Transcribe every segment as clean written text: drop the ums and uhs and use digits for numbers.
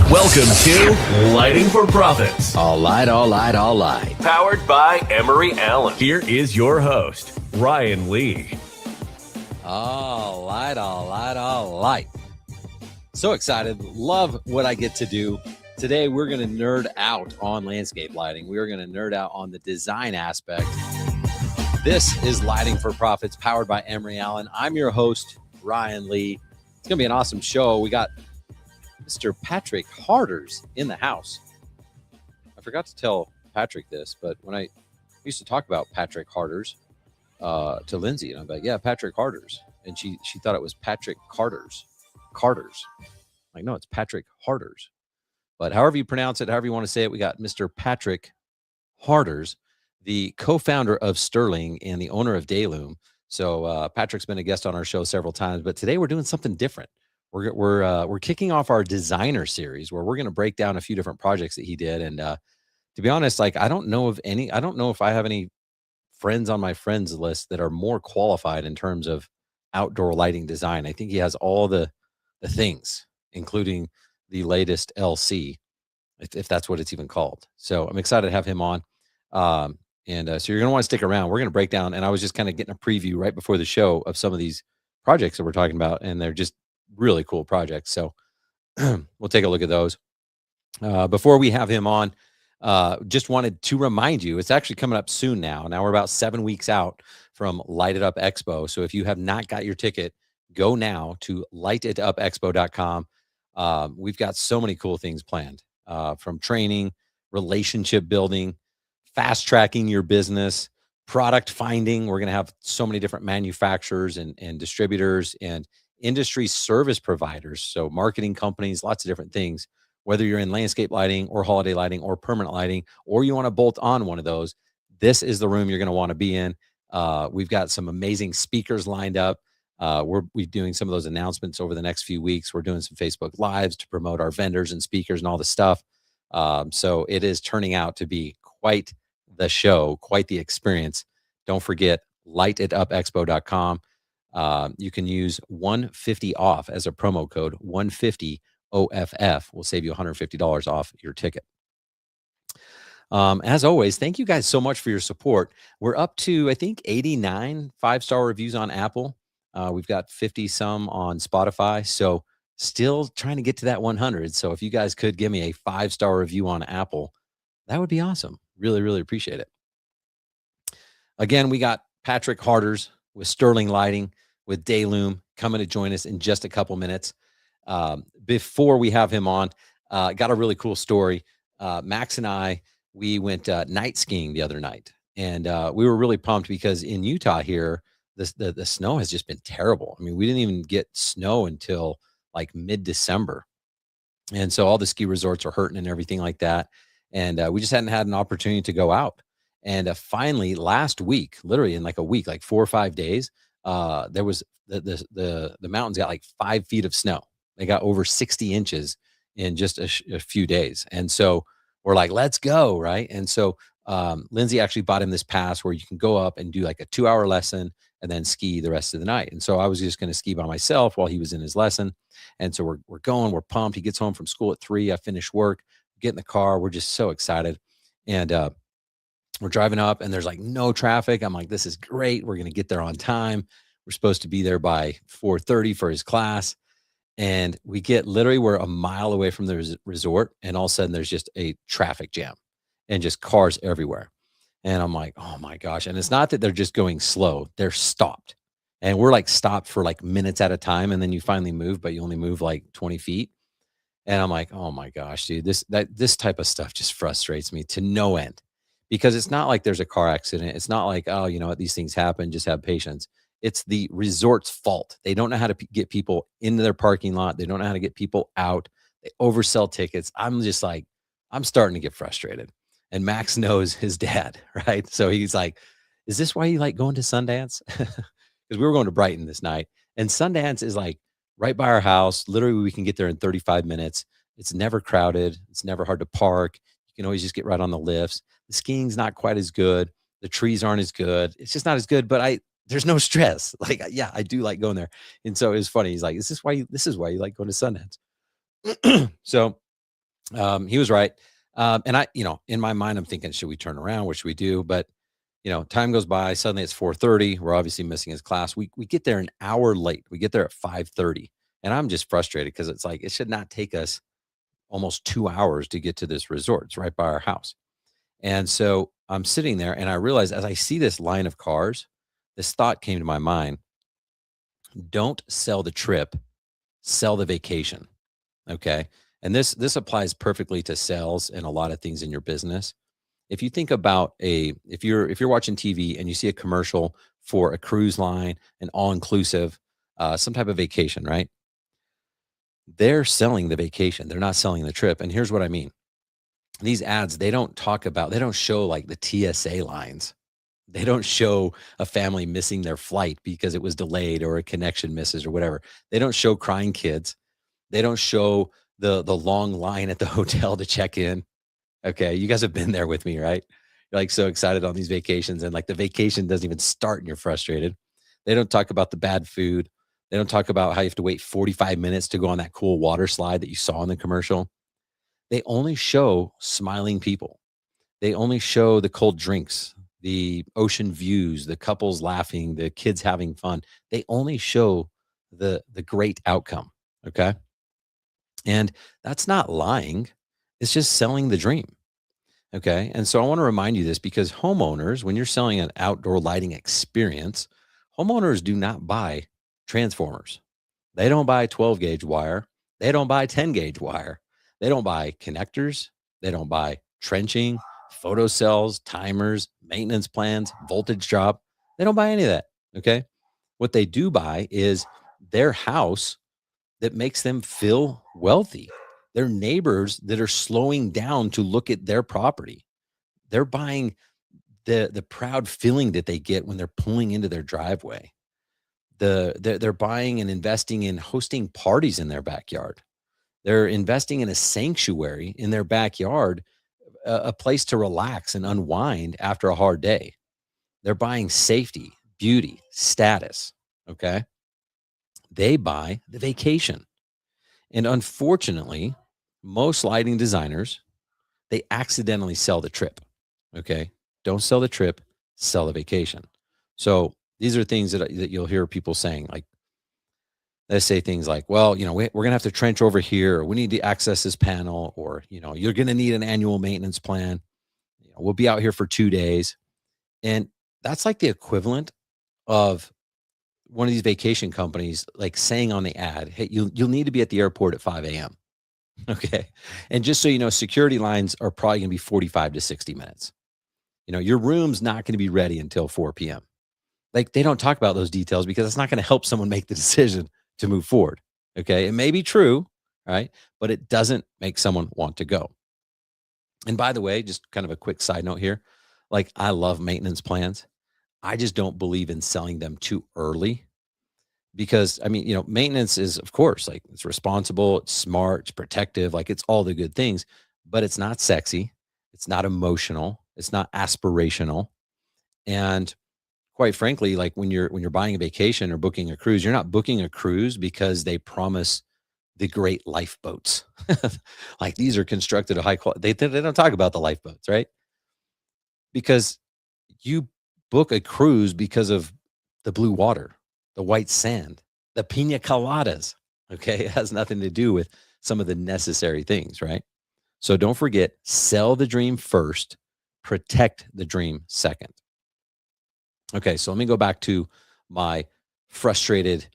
Welcome to Lighting for Profits. All right. Powered by Emery Allen. Here is your host, Ryan Lee. All right. So excited. Love what I get to do. Today, we're going to nerd out on landscape lighting. We are going to nerd out on the design aspect. This is Lighting for Profits, powered by Emery Allen. I'm your host, Ryan Lee. It's going to be an awesome show. We got Mr. Patrick Harders in the house. I forgot to tell Patrick this, but when I used to talk about Patrick Harders to Lindsay, and I'm like, yeah, Patrick Harders. And she thought it was Patrick Carter's. Like, no, it's Patrick Harders. But however you pronounce it, however you want to say it, we got Mr. Patrick Harders, the co-founder of Sterling and the owner of Dayloom. So Patrick's been a guest on our show several times, but today we're doing something different. We're kicking off our designer series where we're going to break down a few different projects that he did. And to be honest, like I don't know if I have any friends on my friends list that are more qualified in terms of outdoor lighting design. I think he has all the things, including the latest LC, if that's what it's even called. So I'm excited to have him on. So you're going to want to stick around. We're going to break down. And I was just kind of getting a preview right before the show of some of these projects that we're talking about. And they're just really cool projects. So we'll take a look at those. Before we have him on, just wanted to remind you, it's actually coming up soon now. Now we're about 7 weeks out from Light It Up Expo. So if you have not got your ticket, go now to lightitupexpo.com. We've got so many cool things planned, from training, relationship building, fast tracking your business, product finding. We're going to have so many different manufacturers and distributors and industry service providers. So marketing companies, lots of different things, whether you're in landscape lighting or holiday lighting or permanent lighting, or you want to bolt on one of those, this is the room you're going to want to be in. We've got some amazing speakers lined up. We're doing some of those announcements over the next few weeks. We're doing some Facebook Lives to promote our vendors and speakers and all the stuff. So it is turning out to be quite the show, quite the experience. Don't forget, lightitupexpo.com. You can use 150 off as a promo code. 150 OFF will save you $150 off your ticket. As always, thank you guys so much for your support. We're up to, I think, 89 5-star reviews on Apple. We've got 50 some on Spotify. So still trying to get to that 100. So if you guys could give me a 5-star review on Apple, that would be awesome. Really, really appreciate it. Again, we got Patrick Harders with Sterling Lighting, with Dayloom, coming to join us in just a couple minutes. Before we have him on, got a really cool story. Max and I, we went night skiing the other night, and we were really pumped because in Utah here, the snow has just been terrible. I mean, we didn't even get snow until like mid-December. And so all the ski resorts are hurting and everything like that. And we just hadn't had an opportunity to go out. And finally, last week, literally in like a week, like 4 or 5 days, there was the mountains got like 5 feet of snow. They got over 60 inches in just a few days. And so we're like, let's go. Right. And so Lindsay actually bought him this pass where you can go up and do like a 2-hour lesson and then ski the rest of the night. And so I was just going to ski by myself while he was in his lesson. And so we're going, we're pumped. He gets home from school at 3. I finish work, get in the car. We're just so excited. And we're driving up and there's like no traffic. I'm like, this is great. We're going to get there on time. We're supposed to be there by 4:30 for his class. And we get literally, we're a mile away from the resort. And all of a sudden there's just a traffic jam and just cars everywhere. And I'm like, oh my gosh. And it's not that they're just going slow. They're stopped. And we're like stopped for like minutes at a time. And then you finally move, but you only move like 20 feet. And I'm like, oh my gosh, dude, this type of stuff just frustrates me to no end, because it's not like there's a car accident. It's not like, oh, you know what, these things happen, just have patience. It's the resort's fault. They don't know how to get people into their parking lot. They don't know how to get people out. They oversell tickets. I'm just like, I'm starting to get frustrated. And Max knows his dad, right? So he's like, is this why you like going to Sundance? Because we were going to Brighton this night. And Sundance is like right by our house. Literally, we can get there in 35 minutes. It's never crowded. It's never hard to park. You can always just get right on the lifts. The skiing's not quite as good. The trees aren't as good. It's just not as good, but there's no stress. Like, yeah, I do like going there. And so it was funny. He's like, this is why you like going to Sundance. So He was right. And in my mind, I'm thinking, should we turn around? What should we do? But time goes by. Suddenly it's 4:30. We're obviously missing his class. We get there an hour late. We get there at 5:30, and I'm just frustrated because it's like it should not take us almost 2 hours to get to this resort. It's right by our house. And so I'm sitting there, and I realize as I see this line of cars, this thought came to my mind: don't sell the trip, sell the vacation. Okay. And this applies perfectly to sales and a lot of things in your business. If you think about if you're watching TV and you see a commercial for a cruise line, an all-inclusive, some type of vacation, right? They're selling the vacation. They're not selling the trip. And here's what I mean. These ads, they don't show like the TSA lines. They don't show a family missing their flight because it was delayed or a connection misses or whatever. They don't show crying kids. They don't show the long line at the hotel to check in. Okay, you guys have been there with me, right? You're like so excited on these vacations, and like the vacation doesn't even start and you're frustrated. They don't talk about the bad food. They don't talk about how you have to wait 45 minutes to go on that cool water slide that you saw in the commercial. They only show smiling people. They only show the cold drinks, the ocean views, the couples laughing, the kids having fun. They only show the great outcome. Okay. And that's not lying. It's just selling the dream. Okay. And so I want to remind you this because homeowners, when you're selling an outdoor lighting experience, homeowners do not buy transformers. They don't buy 12 gauge wire. They don't buy 10 gauge wire. They don't buy connectors. They don't buy trenching, photo cells, timers, maintenance plans, voltage drop. They don't buy any of that. Okay. What they do buy is their house that makes them feel wealthy. Their neighbors that are slowing down to look at their property. They're buying the proud feeling that they get when they're pulling into their driveway. They're buying and investing in hosting parties in their backyard. They're investing in a sanctuary in their backyard, a place to relax and unwind after a hard day. They're buying safety, beauty, status. Okay. They buy the vacation. And unfortunately, most lighting designers, they accidentally sell the trip. Okay. Don't sell the trip, sell the vacation. So these are things that you'll hear people saying, like, they say things like, well, we're going to have to trench over here, or we need to access this panel, or, you're going to need an annual maintenance plan. We'll be out here for 2 days. And that's like the equivalent of one of these vacation companies, like saying on the ad, hey, you'll need to be at the airport at 5 a.m. Okay. And just so you know, security lines are probably going to be 45 to 60 minutes. Your room's not going to be ready until 4 p.m. Like they don't talk about those details because it's not going to help someone make the decision to move forward. Okay. It may be true, right? But it doesn't make someone want to go. And by the way, just kind of a quick side note here, like I love maintenance plans. I just don't believe in selling them too early because I mean, maintenance is of course like it's responsible, it's smart, it's protective, like it's all the good things, but it's not sexy, it's not emotional, it's not aspirational. And quite frankly, like when you're buying a vacation or booking a cruise, you're not booking a cruise because they promise the great lifeboats. Like these are constructed a high quality. They don't talk about the lifeboats, right? Because you book a cruise because of the blue water, the white sand, the pina coladas. Okay. It has nothing to do with some of the necessary things, right? So don't forget, sell the dream first, protect the dream second. Okay. So let me go back to my frustrated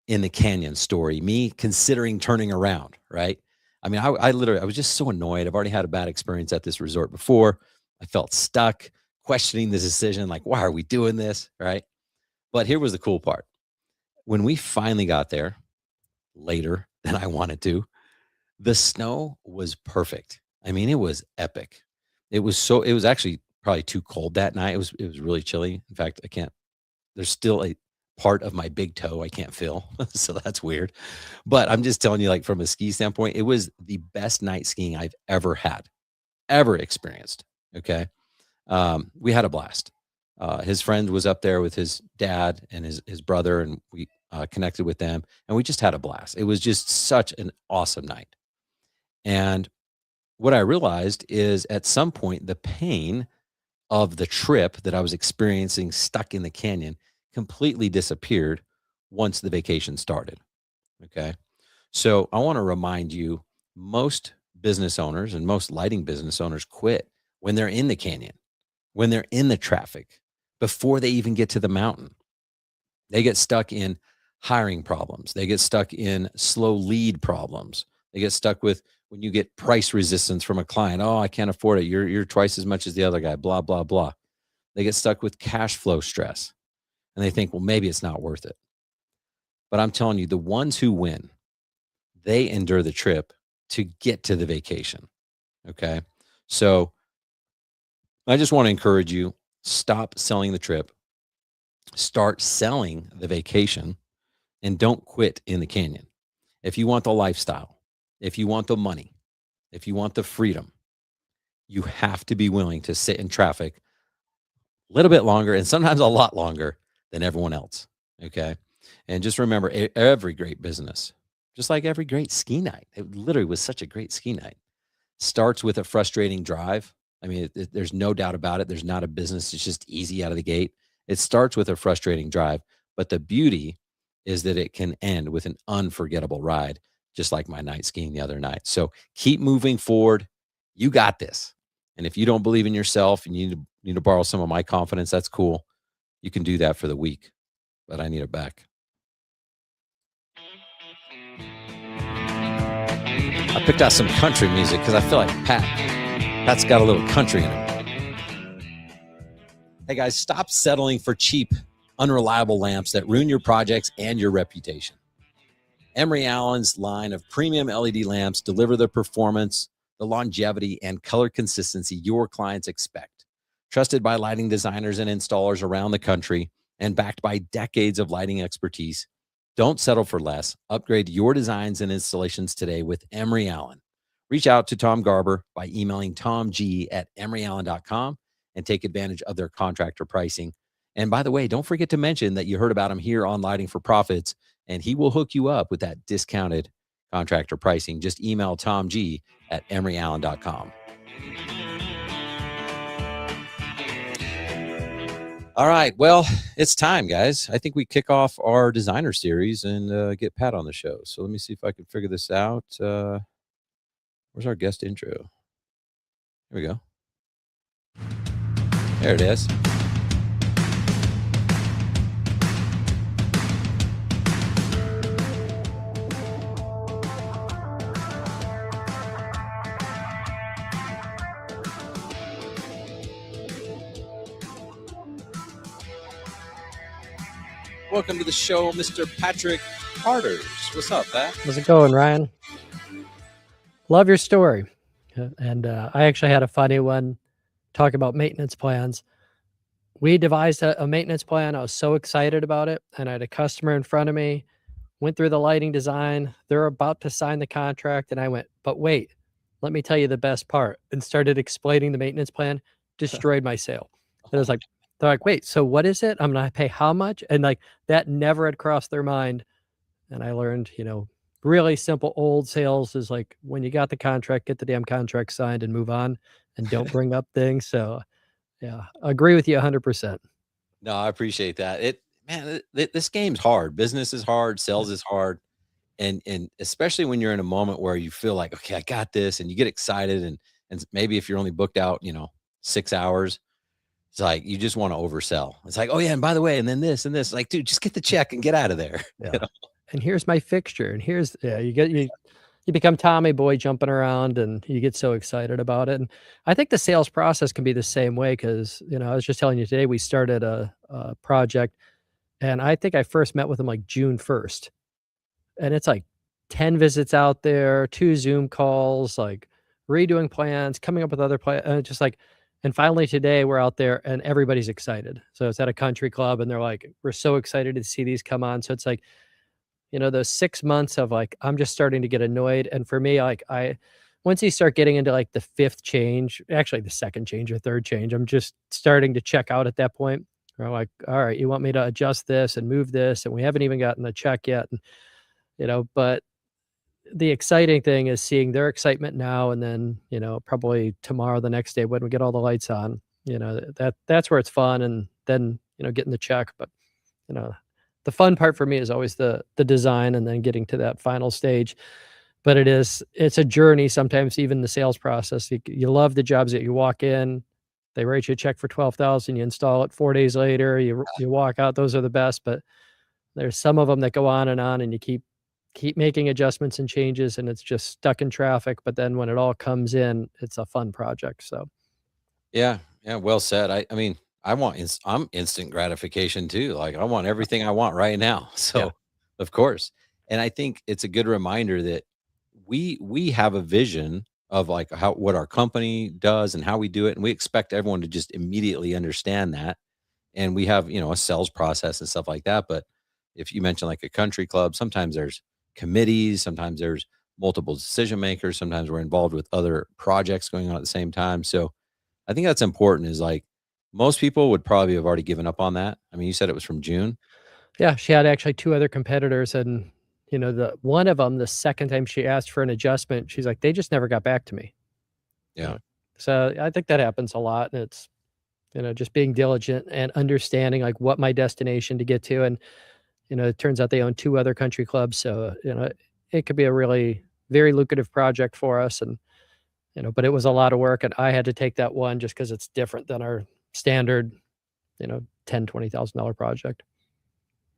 in the canyon story, me considering turning around, right? I mean, I literally, I was just so annoyed. I've already had a bad experience at this resort before. I felt stuck, questioning the decision, like, why are we doing this? Right. But here was the cool part. When we finally got there later than I wanted to, the snow was perfect. I mean, it was epic. It was actually probably too cold that night. It was really chilly. In fact, I can't, there's still a part of my big toe I can't feel. So that's weird. But I'm just telling you, like, from a ski standpoint, it was the best night skiing I've ever had, ever experienced. Okay. We had a blast. His friend was up there with his dad and his brother, and we connected with them, and we just had a blast. It was just such an awesome night. And what I realized is at some point, the pain of the trip that I was experiencing stuck in the canyon completely disappeared once the vacation started. Okay. So I want to remind you, most business owners and most lighting business owners quit when they're in the canyon, when they're in the traffic, before they even get to the mountain. They get stuck in hiring problems. They get stuck in slow lead problems. They get stuck with when you get price resistance from a client. Oh, I can't afford it. You're twice as much as the other guy, blah, blah, blah. They get stuck with cash flow stress and they think, well, maybe it's not worth it. But I'm telling you, the ones who win, they endure the trip to get to the vacation. Okay. So I just want to encourage you, stop selling the trip, start selling the vacation, and don't quit in the canyon. If you want the lifestyle, if you want the money, if you want the freedom, you have to be willing to sit in traffic a little bit longer and sometimes a lot longer than everyone else. Okay. And just remember, every great business, just like every great ski night, it literally was such a great ski night, starts with a frustrating drive. I mean, there's no doubt about it. There's not a business that's just easy out of the gate. It starts with a frustrating drive, but the beauty is that it can end with an unforgettable ride, just like my night skiing the other night. So keep moving forward. You got this. And if you don't believe in yourself and you need to borrow some of my confidence, that's cool. You can do that for the week, but I need it back. I picked out some country music because I feel like Pat's got a little country in it. Hey guys, stop settling for cheap, unreliable lamps that ruin your projects and your reputation. Emery Allen's line of premium LED lamps deliver the performance, the longevity, and color consistency your clients expect. Trusted by lighting designers and installers around the country and backed by decades of lighting expertise, don't settle for less. Upgrade your designs and installations today with Emery Allen. Reach out to Tom Garber by emailing tomg@emeryallen.com and take advantage of their contractor pricing. And by the way, don't forget to mention that you heard about him here on Lighting for Profits, and he will hook you up with that discounted contractor pricing. Just email tomg@emeryallen.com. All right. Well, it's time, guys. I think we kick off our designer series and get Pat on the show. So let me see if I can figure this out. Where's our guest intro? Here we go. There it is. Welcome to the show, Mr. Patrick Carters. What's up, Pat? How's it going, Ryan? Love your story. And I actually had a funny one talking about maintenance plans. We devised a maintenance plan. I was so excited about it. And I had a customer in front of me, went through the lighting design. They're about to sign the contract. And I went, but wait, let me tell you the best part. And started explaining the maintenance plan, destroyed my sale. And I was like, they're like, wait, so what is it? I'm going to pay how much? And like that never had crossed their mind. And I learned, really simple old sales is like when you got the contract, get the damn contract signed and move on and don't bring up things. So yeah, I agree with you 100%. No, I appreciate that. This game's hard. Business is hard. Sales is hard. And especially when you're in a moment where you feel like, okay, I got this, and you get excited and maybe if you're only booked out, 6 hours, it's like you just want to oversell. It's like, oh yeah, and by the way, and then this and this. Like, dude, just get the check and get out of there. Yeah. And here's my fixture. And here's you become Tommy Boy jumping around and you get so excited about it. And I think the sales process can be the same way because, I was just telling you today, we started a project and I think I first met with him like June 1st. And it's like 10 visits out there, 2 Zoom calls, like redoing plans, coming up with other plans, just like, and finally today we're out there and everybody's excited. So it's at a country club and they're like, we're so excited to see these come on. So it's like, those 6 months of like, I'm just starting to get annoyed. And for me, like once you start getting into like the 5th change, actually the 2nd change or 3rd change, I'm just starting to check out at that point. We're like, all right, you want me to adjust this and move this? And we haven't even gotten the check yet. And, but the exciting thing is seeing their excitement now, and then, probably tomorrow, the next day when we get all the lights on, that's where it's fun, and then, getting the check. But, you know, the fun part for me is always the design and then getting to that final stage. But it's a journey sometimes, even the sales process. You love the jobs that you walk in, they write you a check for 12,000, you install it 4 days later, you walk out, those are the best. But there's some of them that go on, and you keep making adjustments and changes, and it's just stuck in traffic. But then when it all comes in, it's a fun project. So Yeah, yeah, well said. I mean, I'm instant gratification too. Like I want everything I want right now. yeah, So, of course. And I think it's a good reminder that we have a vision of like how what our company does and how we do it, and we expect everyone to just immediately understand that. And we have, a sales process and stuff like that. But if you mention like a country club, sometimes there's committees, sometimes there's multiple decision makers, sometimes we're involved with other projects going on at the same time. So I think that's important is like most people would probably have already given up on that. I mean, you said it was from June. yeah. She had actually two other competitors, and the one of them, the second time she asked for an adjustment, she's like, they just never got back to me. You Yeah. know, so I think that happens a lot, and it's just being diligent and understanding like what my destination to get to. And it turns out they own two other country clubs, so it could be a really very lucrative project for us. And but it was a lot of work, and I had to take that one just because it's different than our standard, $10,000-$20,000 project.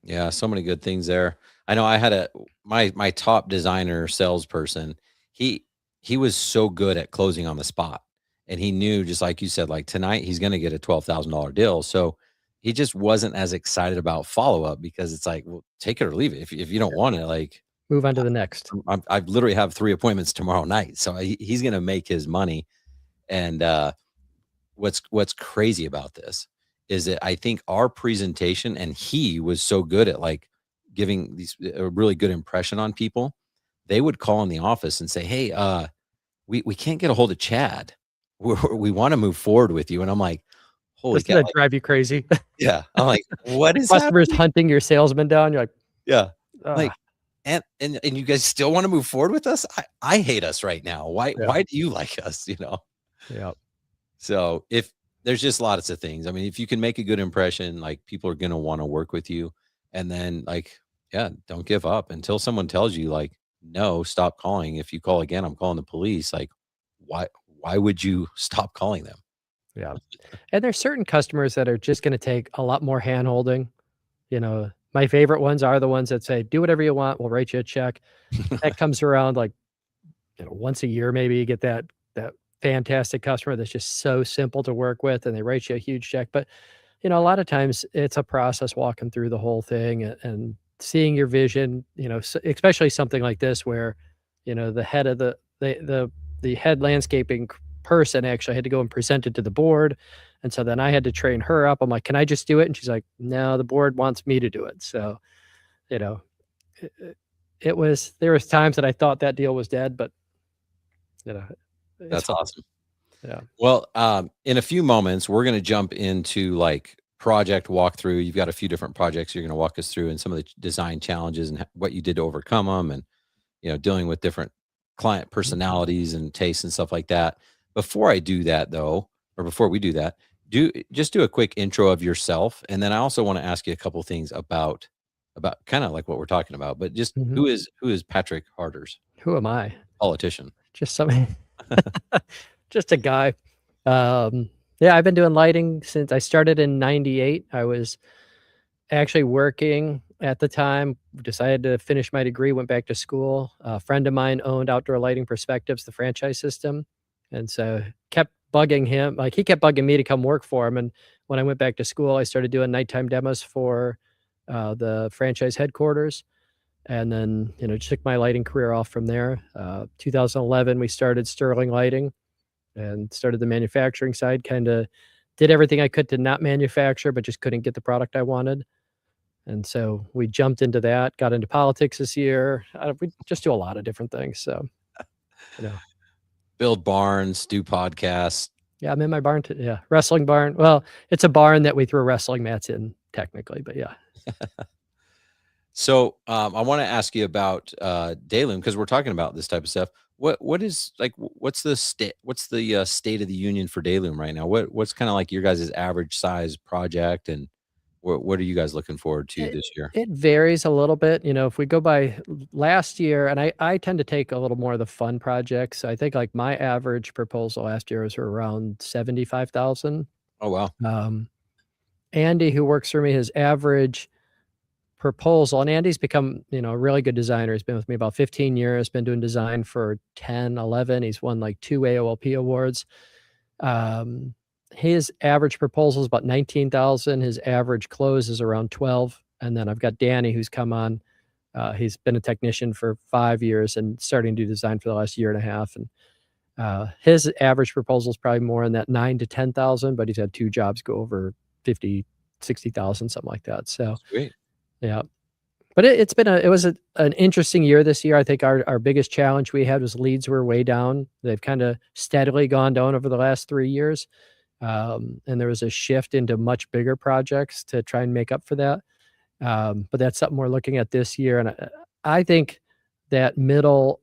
Yeah, so many good things there. I know I had my top designer salesperson. He he was so good at closing on the spot, and he knew just like you said, like tonight he's going to get a $12,000 deal. So he just wasn't as excited about follow up because it's like, well, take it or leave it. If you don't want it, like Move on to the next. I literally have 3 appointments tomorrow night, so he's going to make his money. And what's crazy about this is that I think our presentation and he was so good at like giving these a really good impression on people. They would call in the office and say, "Hey, we can't get a hold of Chad. We want to move forward with you." And I'm like, "Holy Doesn't cow!" that Like, drive you crazy? yeah, I'm like, "What The is customer's happening?" hunting your salesman down, you're like, Yeah, "Ugh." like, and you guys still want to move forward with us? I hate us right now. Yeah, Why do you like us? yeah. So if there's just lots of things. I mean, if you can make a good impression, like people are gonna want to work with you. And then like, yeah, don't give up until someone tells you like, no, stop calling. If you call again, I'm calling the police. Like, why why would you stop calling them? Yeah. And there's certain customers that are just gonna take a lot more handholding. My favorite ones are the ones that say, "Do whatever you want, we'll write you a check." That comes around, like, once a year, maybe you get that fantastic customer that's just so simple to work with, and they write you a huge check. But, a lot of times it's a process walking through the whole thing, and seeing your vision, especially something like this where, the head of the head landscaping person actually had to go and present it to the board. And so then I had to train her up. I'm like, "Can I just do it?" And she's like, "No, the board wants me to do it." So, you know, there was times that I thought that deal was dead, but, you know, it's That's fun. awesome. Yeah. Well, in a few moments, we're going to jump into like project walkthrough. You've got a few different projects you're going to walk us through and some of the design challenges and what you did to overcome them and, dealing with different client personalities and tastes and stuff like that. Before I do that though, or before we do that, do a quick intro of yourself. And then I also want to ask you a couple things about kind of like what we're talking about, but just Mhm. who is Patrick Harders, Who am I? politician? Just some just a guy. Yeah, I've been doing lighting since I started in '98. I was actually working at the time, decided to finish my degree, went back to school. A friend of mine owned Outdoor Lighting Perspectives, the franchise system, and so kept bugging him. Like, he kept bugging me to come work for him. And when I went back to school, I started doing nighttime demos for the franchise headquarters, and then just took my lighting career off from there. 2011, we started Sterling Lighting and started the manufacturing side. Kind of did everything I could to not manufacture, but just couldn't get the product I wanted. And so we jumped into that, got into politics this year. We just do a lot of different things. So, you know, Build barns, do podcasts. yeah, I'm in my barn. Yeah, wrestling barn. Well, it's a barn that we throw wrestling mats in, technically, but yeah. So I want to ask you about Daylum because we're talking about this type of stuff. What is like what's the state state of the union for Daylum right now? What's kind of like your guys' average size project, and what are you guys looking forward to It this year? it varies a little bit, if we go by last year, and I tend to take a little more of the fun projects. I think, like, my average proposal last year was around 75,000. Oh wow, Um, Andy, who works for me, his average proposal, and Andy's become, a really good designer. He's been with me about 15 years, been doing design for 10, 11. He's won, like, 2 AOLP awards. Um, his average proposal is about 19,000. His average close is around 12. And then I've got Danny, who's come on. He's been a technician for 5 years and starting to do design for the last year and a half. And his average proposal is probably more in that 9 to 10,000, but he's had 2 jobs go over 50, 60,000, something like that. So, sweet. yeah. But it was an interesting year this year. I think our biggest challenge we had was leads were way down. They've kind of steadily gone down over the last 3 years. And there was a shift into much bigger projects to try and make up for that. But that's something we're looking at this year. And I think that middle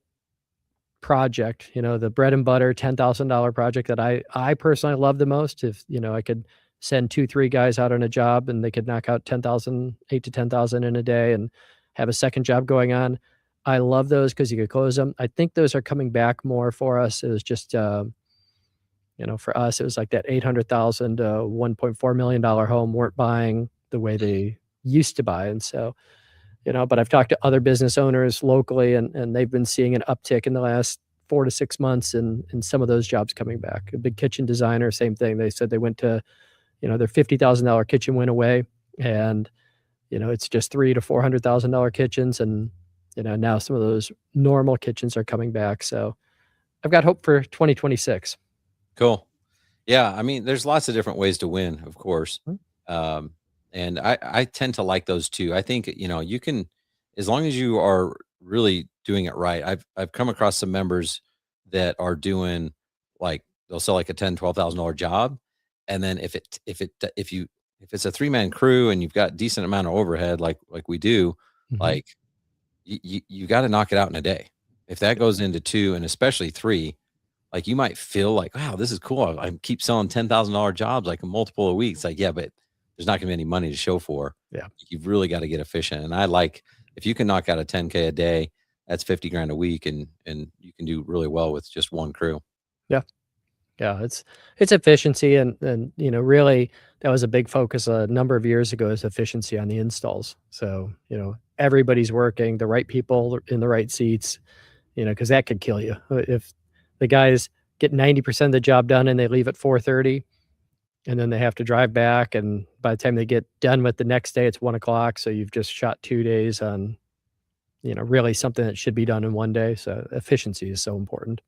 project, the bread and butter $10,000 project that I personally love the most, if, I could send 2, 3 guys out on a job and they could knock out 10,000, 8 to 10,000 in a day and have a second job going on. I love those because you could close them. I think those are coming back more for us. It was just, for us, it was like that 800,000 $1.4 million home weren't buying the way they used to buy. And so, but I've talked to other business owners locally and they've been seeing an uptick in the last 4 to 6 months in some of those jobs coming back. A big kitchen designer, same thing. They said they went to, their $50,000 kitchen went away and, it's just $300,000 to $400,000 kitchens. And, now some of those normal kitchens are coming back. So I've got hope for 2026. Cool. Yeah, I mean, there's lots of different ways to win, of course. Mhm. Um, and I tend to like those too. I think, you can, as long as you are really doing it right. I've come across some members that are doing like they'll sell like a $10,000 $12,000 job. And then if it's a 3-man crew and you've got decent amount of overhead, like we do, Mhm. like you got to knock it out in a day. If that goes into 2 and especially 3, like, you might feel like, "Wow, this is cool. I keep selling $10,000 jobs, like, a multiple of weeks." Like, yeah, but there's not gonna be any money to show for. Yeah. You've really gotta get efficient, and I like if you can knock out a 10K a day, that's 50 grand a week, and you can do really well with just 1 crew. Yeah. Yeah, it's efficiency and really that was a big focus a number of years ago is efficiency on the installs. So, everybody's working, the right people in the right seats, because that could kill you. If the guys get 90% of the job done and they leave at 4:30 and then they have to drive back and by the time they get done with the next day it's 1 o'clock. So you've just shot 2 days on, really something that should be done in 1 day. So efficiency is so important.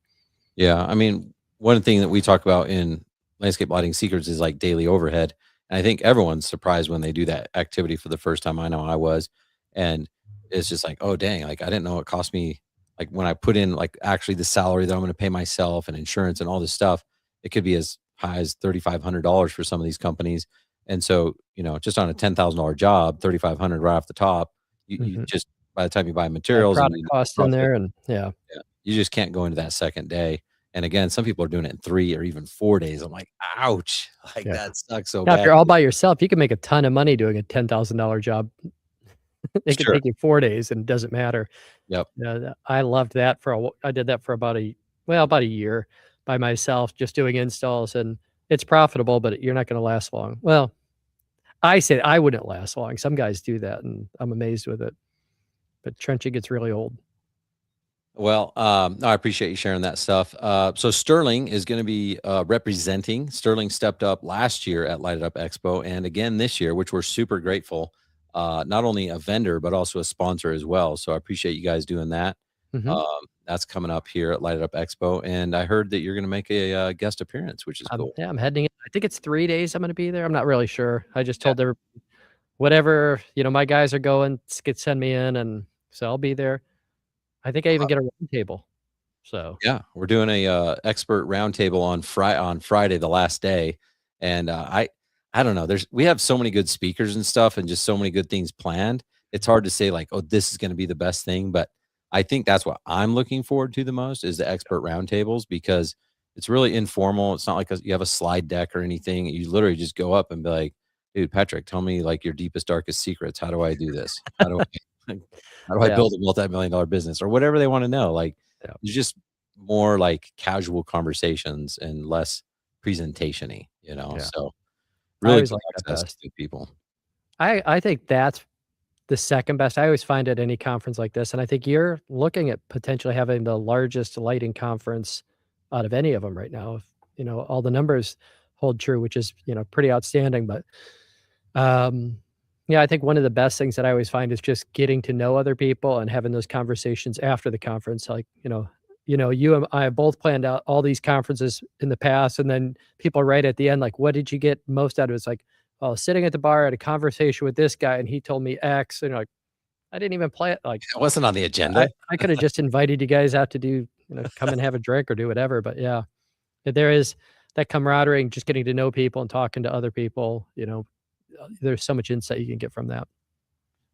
Yeah, I mean, one thing that we talk about in Landscape Lighting Secrets is, like, daily overhead, and I think everyone's surprised when they do that activity for the first time. I know I was, and it's just like, "Oh, dang, like, I didn't know it cost me" like, when I put in, like, actually the salary that I'm gonna pay myself and insurance and all this stuff, it could be as high as $3,500 for some of these companies, and so, just on a $10,000 job, 3,500 right off the top, you Mhm. just by the time you buy Yeah, materials and product you cost in rough it there and yeah. yeah, you just can't go into that 2nd day, and again, some people are doing it in 3 or even 4 days. I'm like, "Ouch." Like, Yeah. that sucks so Now if bad. you're all by yourself, you can make a ton of money doing a $10,000 job. It could Sure. take you 4 days and it doesn't matter. Yep. Yeah, I loved that for I did that for about a year by myself just doing installs, and it's profitable, but you're not gonna last long. Well, I say I wouldn't last long. Some guys do that, and I'm amazed with it, but trenching gets really old. Well, no, I appreciate you sharing that stuff. So Sterling is gonna be, representing. Sterling stepped up last year at Light It Up Expo and again this year, which we're super grateful. Not only a vendor, but also a sponsor as well, so I appreciate you guys doing that. Mhm. That's coming up here at Light It Up Expo, and I heard that you're gonna make a, guest appearance, which is cool. Yeah, I'm heading in I think it's 3 days I'm gonna be there. I'm not really sure. I just Yeah. told every whatever, my guys are going, send me in, and so I'll be there. I think I even get a round table. So, Yeah, we're doing a, expert roundtable on Friday, the last day, and, I don't know, we have so many good speakers and stuff and just so many good things planned, it's hard to say like, oh, this is going to be the best thing. But I think that's what I'm looking forward to the most is the expert roundtables because it's really informal. It's not like you have a slide deck or anything. You literally just go up and be like, dude, Patrick, tell me like your deepest, darkest secrets. How do I do this? How do I Yeah. build a multi-million-dollar business or whatever they want to know? Like, Yeah. it's just more like casual conversations and less presentation-y, Yeah. So I really always good like that access best. to people. I think that's the second best. I always find at any conference like this, and I think you're looking at potentially having the largest lighting conference out of any of them right now. If, all the numbers hold true, which is, pretty outstanding. But um, yeah, I think one of the best things that I always find is just getting to know other people and having those conversations after the conference. Like, you and I have both planned out all these conferences in the past, and then people right at the end, like, what did you get most out of it? It's like, oh, sitting at the bar, I had a conversation with this guy, and he told me X, and you're like, I didn't even play it. Like, It wasn't on the I, agenda. I could have just invited you guys out to do, come and have a drink or do whatever. But yeah, there is that camaraderie and just getting to know people and talking to other people. There's so much insight you can get from that.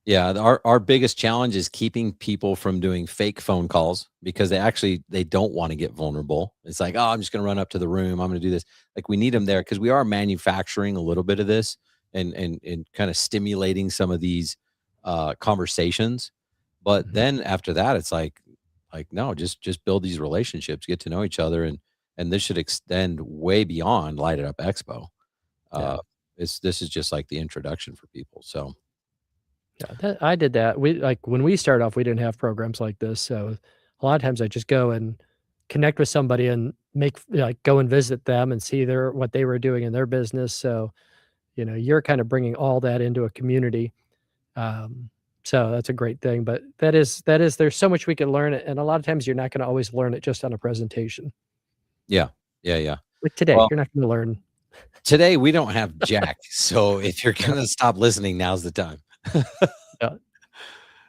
Yeah, our biggest challenge is keeping people from doing fake phone calls because they don't want to get vulnerable. It's like, oh, I'm just going to run up to the room. I'm going to do this. Like we need them there because we are manufacturing a little bit of this and kind of stimulating some of these conversations. But Mhm. then after that, it's like no, just build these relationships, get to know each other, and this should extend way beyond Light It Up Expo. Yeah. Uh, this is just like the introduction for people. So. Yeah, I did that. When we started off, we didn't have programs like this, so a lot of times I just go and connect with somebody and go and visit them and see what they were doing in their business. So, you're kind of bringing all that into a community. Um, so that's a great thing. But that is there's so much we can learn, and a lot of times you're not going to always learn it just on a presentation. Yeah. Yeah, yeah. Like today, Well, you're not going to learn. today we don't have Jack, so if you're gonna stop listening, now's the time. Yeah.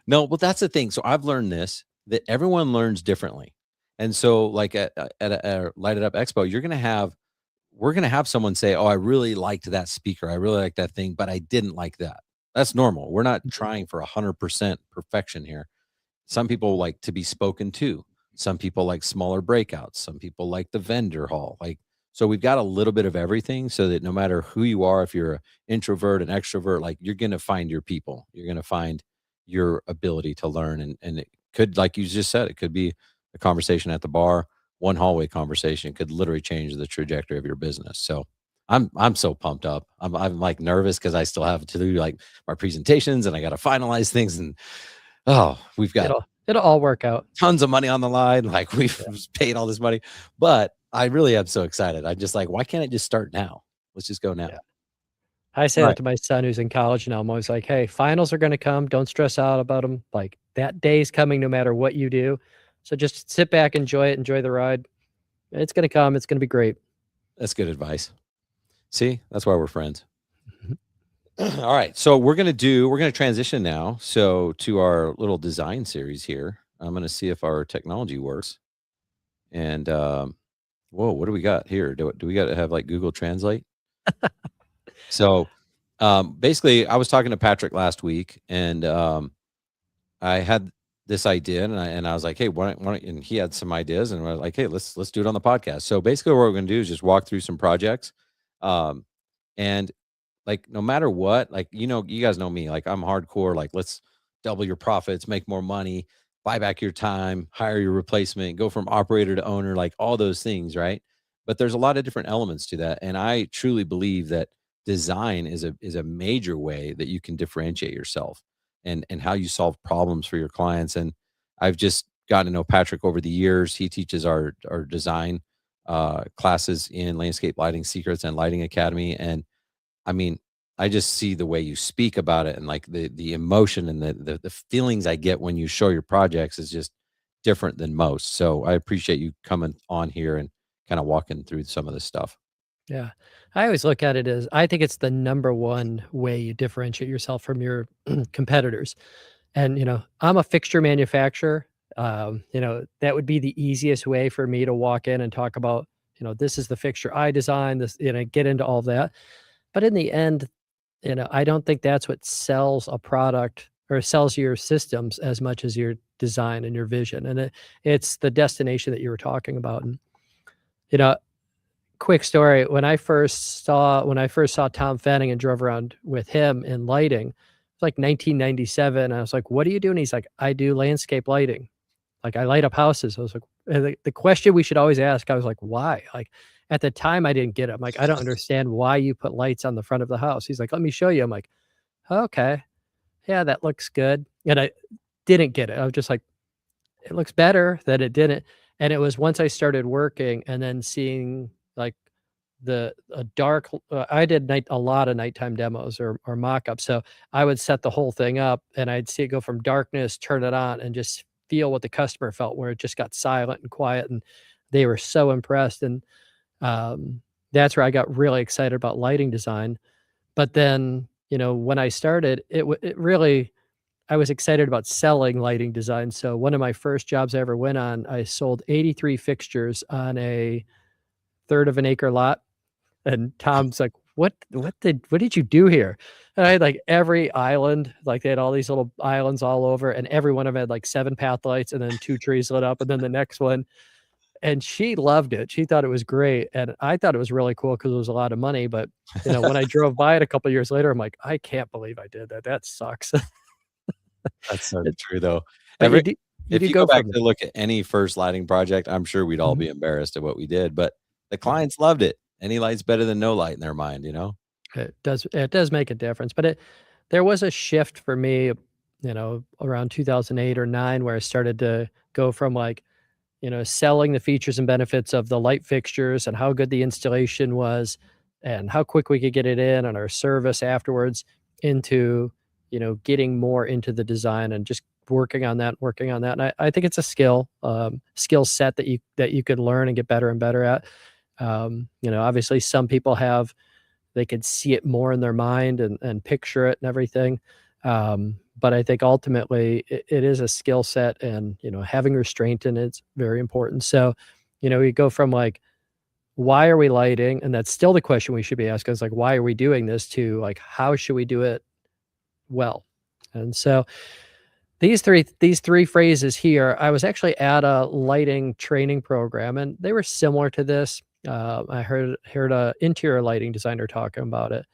No, well, that's the thing. So I've learned this that everyone learns differently, and so like at a Light It Up Expo, we're gonna have someone say, "Oh, I really liked that speaker. I really liked that thing, but I didn't like that." That's normal. We're not Mhm. trying for 100% perfection here. Some people like to be spoken to. Some people like smaller breakouts. Some people like the vendor hall. So we've got a little bit of everything so that no matter who you are, if you're an introvert, an extrovert, like you're going to find your people. You're going to find your ability to learn. And it could, like you just said, it could be a conversation at the bar, one hallway conversation could literally change the trajectory of your business. So I'm so pumped up. I'm like nervous because I still have to do like my presentations and I got to finalize things and oh, we've got It'll all work out. tons of money on the line. Like we've Yeah. paid all this money, but I really am so excited. I'm just like, why can't it just start now? Let's just go Yeah. now. I say that Right. to my son who's in college now. I'm always like, "Hey, finals are gonna come. Don't stress out about them. Like, that day's coming no matter what you do. So just sit back, enjoy it, enjoy the ride. It's gonna come. It's gonna be great." That's good advice. See, that's why we're friends. Mhm. All right. So we're gonna transition now. So to our little design series here. I'm gonna see if our technology works. And whoa, what do we got here? Do we got to have like Google Translate? So basically I was talking to Patrick last week and I had this idea and I was like, hey, and he had some ideas and I was like, hey, let's do it on the podcast. So basically what we're gonna do is just walk through some projects. Um and like no matter what, like you guys know me, like I'm hardcore, like let's double your profits, make more money, buy back your time, hire your replacement, go from operator to owner, like all those things, right? But there's a lot of different elements to that. And I truly believe that design is a major way that you can differentiate yourself and how you solve problems for your clients. And I've just gotten to know Patrick over the years. He teaches our design classes in Landscape Lighting Secrets and Lighting Academy. And I mean, I just see the way you speak about it and like the emotion and the feelings I get when you show your projects is just different than most. So I appreciate you coming on here and kind of walking through some of this stuff. Yeah. I always look at it as I think it's the number one way you differentiate yourself from your competitors. And, I'm a fixture manufacturer. That would be the easiest way for me to walk in and talk about, this is the fixture I designed, this, get into all that. But in the end, I don't think that's what sells a product or sells your systems as much as your design and your vision. And it's the destination that you were talking about. And, you know, quick story, when I first saw Tom Fanning and drove around with him in lighting, it's like 1997. I was like, "What do you do?" And he's like, "I do landscape lighting. Like, I light up houses." I was like, and the question we should always ask, I was like, "Why?" Like, at the time, I didn't get it. I'm like, "I don't understand why you put lights on the front of the house." He's like, "Let me show you." I'm like, "Okay. Yeah, that looks good." And I didn't get it. I was just like, "It looks better that it didn't." And it was once I started working and then seeing, like, the a dark I did a lot of nighttime demos or mock-ups, so I would set the whole thing up, and I'd see it go from darkness, turn it on, and just feel what the customer felt, where it just got silent and quiet, and they were so impressed, and, that's where I got really excited about lighting design. But then, when I started, it really I was excited about selling lighting design. So one of my first jobs I ever went on, I sold 83 fixtures on a third of an acre lot, and Tom's like, "What did you do here?" And I had, like, every island, like, they had all these little islands all over, and every one of them had, like, 7 path lights and then 2 trees lit up, and then the next one, and she loved it. She thought it was great, and I thought it was really cool because it was a lot of money, but, when I drove by it a couple years later, I'm like, "I can't believe I did that. That sucks." That's so It true, though. but Every you if do you go go back from to look at any first lighting project, I'm sure we'd all Mhm. be embarrassed at what we did, but the Yeah. clients loved it. Any light's better than no light in their mind, you know? It does make a difference, but there was a shift for me, around 2008 or 9 where I started to go from, like, selling the features and benefits of the light fixtures and how good the installation was and how quick we could get it in and our service afterwards into, getting more into the design and just working on that. And I think it's a skill set that you could learn and get better and better at. Obviously some people they could see it more in their mind and picture it and everything. But I think ultimately it is a skill set and, having restraint in it's very important. So, we go from like, why are we lighting? And that's still the question we should be asking is like, why are we doing this to like, how should we do it well? And so these three phrases here, I was actually at a lighting training program and they were similar to this. I heard a interior lighting designer talking about it.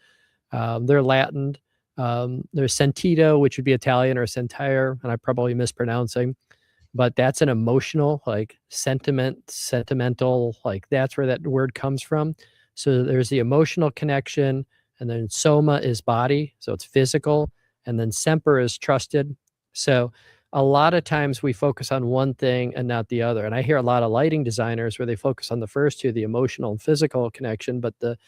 They're Latin. There's sentito, which would be Italian, or sentire, and I'm probably mispronouncing, but that's an emotional, like sentimental, like that's where that word comes from. So there's the emotional connection, and then soma is body, so it's physical, and then semper is trusted. So a lot of times we focus on one thing and not the other. And I hear a lot of lighting designers where they focus on the first two, the emotional and physical connection, but the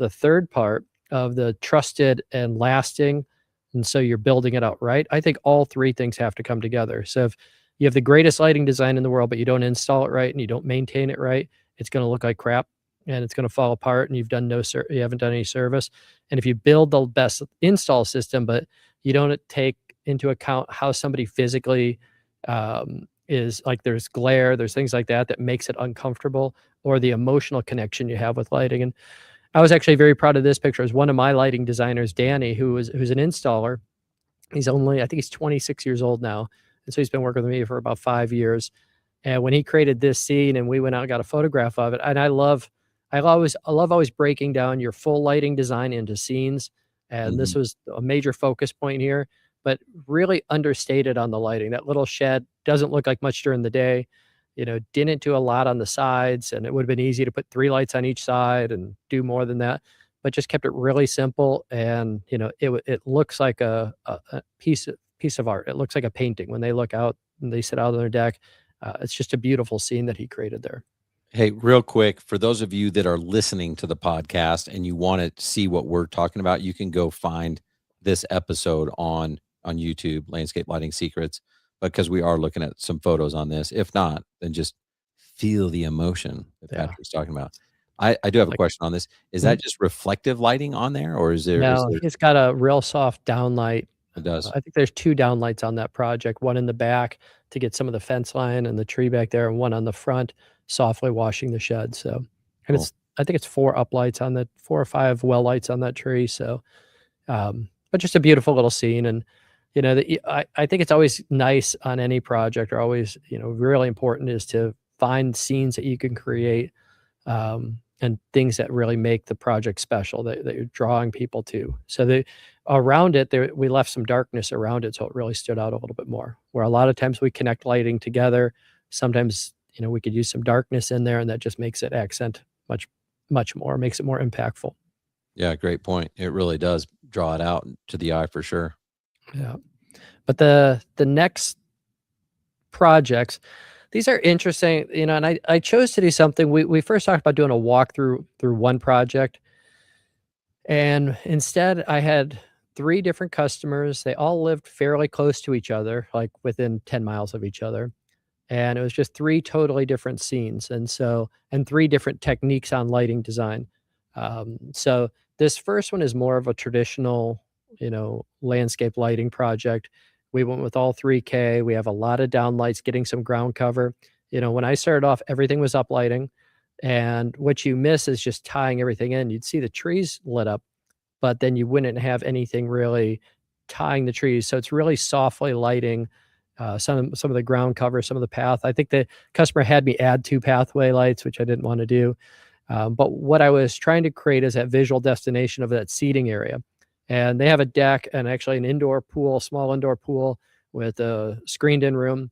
third part of the trusted and lasting, and so you're building it out right. I think all three things have to come together. So if you have the greatest lighting design in the world, but you don't install it right and you don't maintain it right, it's going to look like crap and it's going to fall apart and you haven't done any service. And if you build the best install system, but you don't take into account how somebody physically is like there's glare, there's things like that that makes it uncomfortable, or the emotional connection you have with lighting. And I was actually very proud of this picture. It was one of my lighting designers, Danny, who's an installer. I think he's 26 years old now. And so he's been working with me for about 5 years. And when he created this scene and we went out and got a photograph of it, and I love always breaking down your full lighting design into scenes. And this Mhm. was a major focus point here, but really understated on the lighting. That little shed doesn't look like much during the day, didn't do a lot on the sides. And it would have been easy to put 3 lights on each side and do more than that, but just kept it really simple. And, it looks like a piece of art. It looks like a painting when they look out and they sit out on their deck. It's just a beautiful scene that he created there. Hey, real quick, for those of you that are listening to the podcast and you wanna see what we're talking about, you can go find this episode on YouTube, Landscape Lighting Secrets, because we are looking at some photos on this. If not, then just feel the emotion that Yeah. Patrick's talking about. I do have a Like, question on this. Is mhm. that just reflective lighting on there, or is No, there he's got a real soft downlight. it does? I think there's 2 downlights on that project, one in the back to get some of the fence line and the tree back there, and one on the front softly washing the shed. So, and Cool. I think it's 4 uplights on the 4 or 5 well lights on that tree. So, but just a beautiful little scene. And, I think it's always nice on any project, or always, really important, is to find scenes that you can create, and things that really make the project special, that you're drawing people to. So around it, we left some darkness around it, so it really stood out a little bit more. Where a lot of times we connect lighting together, sometimes we could use some darkness in there, and that just makes it accent much more, makes it more impactful. Yeah, great point. It really does draw it out to the eye for sure. Yeah. But the next projects, these are interesting, and I chose to do something. We first talked about doing a walkthrough through one project, and instead I had 3 different customers. They all lived fairly close to each other, like within 10 miles of each other. And it was just 3 totally different scenes, and 3 different techniques on lighting design. So this first one is more of a traditional, landscape lighting project. We went with all 3K. We have a lot of downlights, getting some ground cover. When I started off, everything was up lighting, and what you miss is just tying everything in. You'd see the trees lit up, but then you wouldn't have anything really tying the trees. So it's really softly lighting some of the ground cover, some of the path. I think the customer had me add 2 pathway lights, which I didn't want to do. But what I was trying to create is that visual destination of that seating area. And they have a deck and actually an indoor pool, small indoor pool with a screened in room.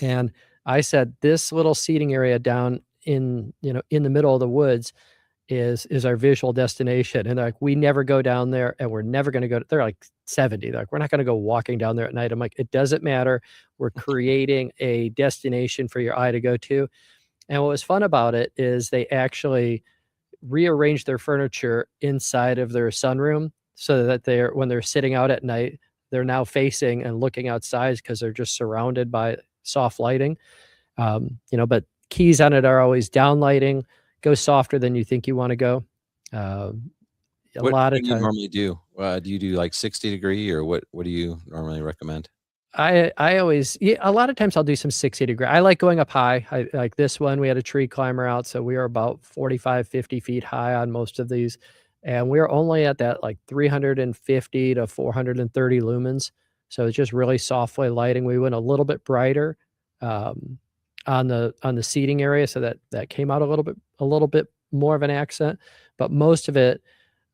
And I said, this little seating area down in the middle of the woods is our visual destination. And they're like, we never go down there, and we're never going to go. They're like 70. They're like, we're not going to go walking down there at night. I'm like, it doesn't matter. We're creating a destination for your eye to go to. And what was fun about it is they actually rearranged their furniture inside of their sunroom, so that when they're sitting out at night, they're now facing and looking outside because they're just surrounded by soft lighting. But keys on it are always down lighting, go softer than you think you want to go. A lot What of do you times normally do? Do you do like 60 degree, or what do you normally recommend? I always, yeah, a lot of times I'll do some 60-degree. I like going up high. Like this one, we had a tree climber out, so we were about 45, 50 feet high on most of these. And we were only at that like 350 to 430 lumens. So it's just really softly lighting. We went a little bit brighter um, on the seating area, so that came out a little bit more of an accent. But most of it,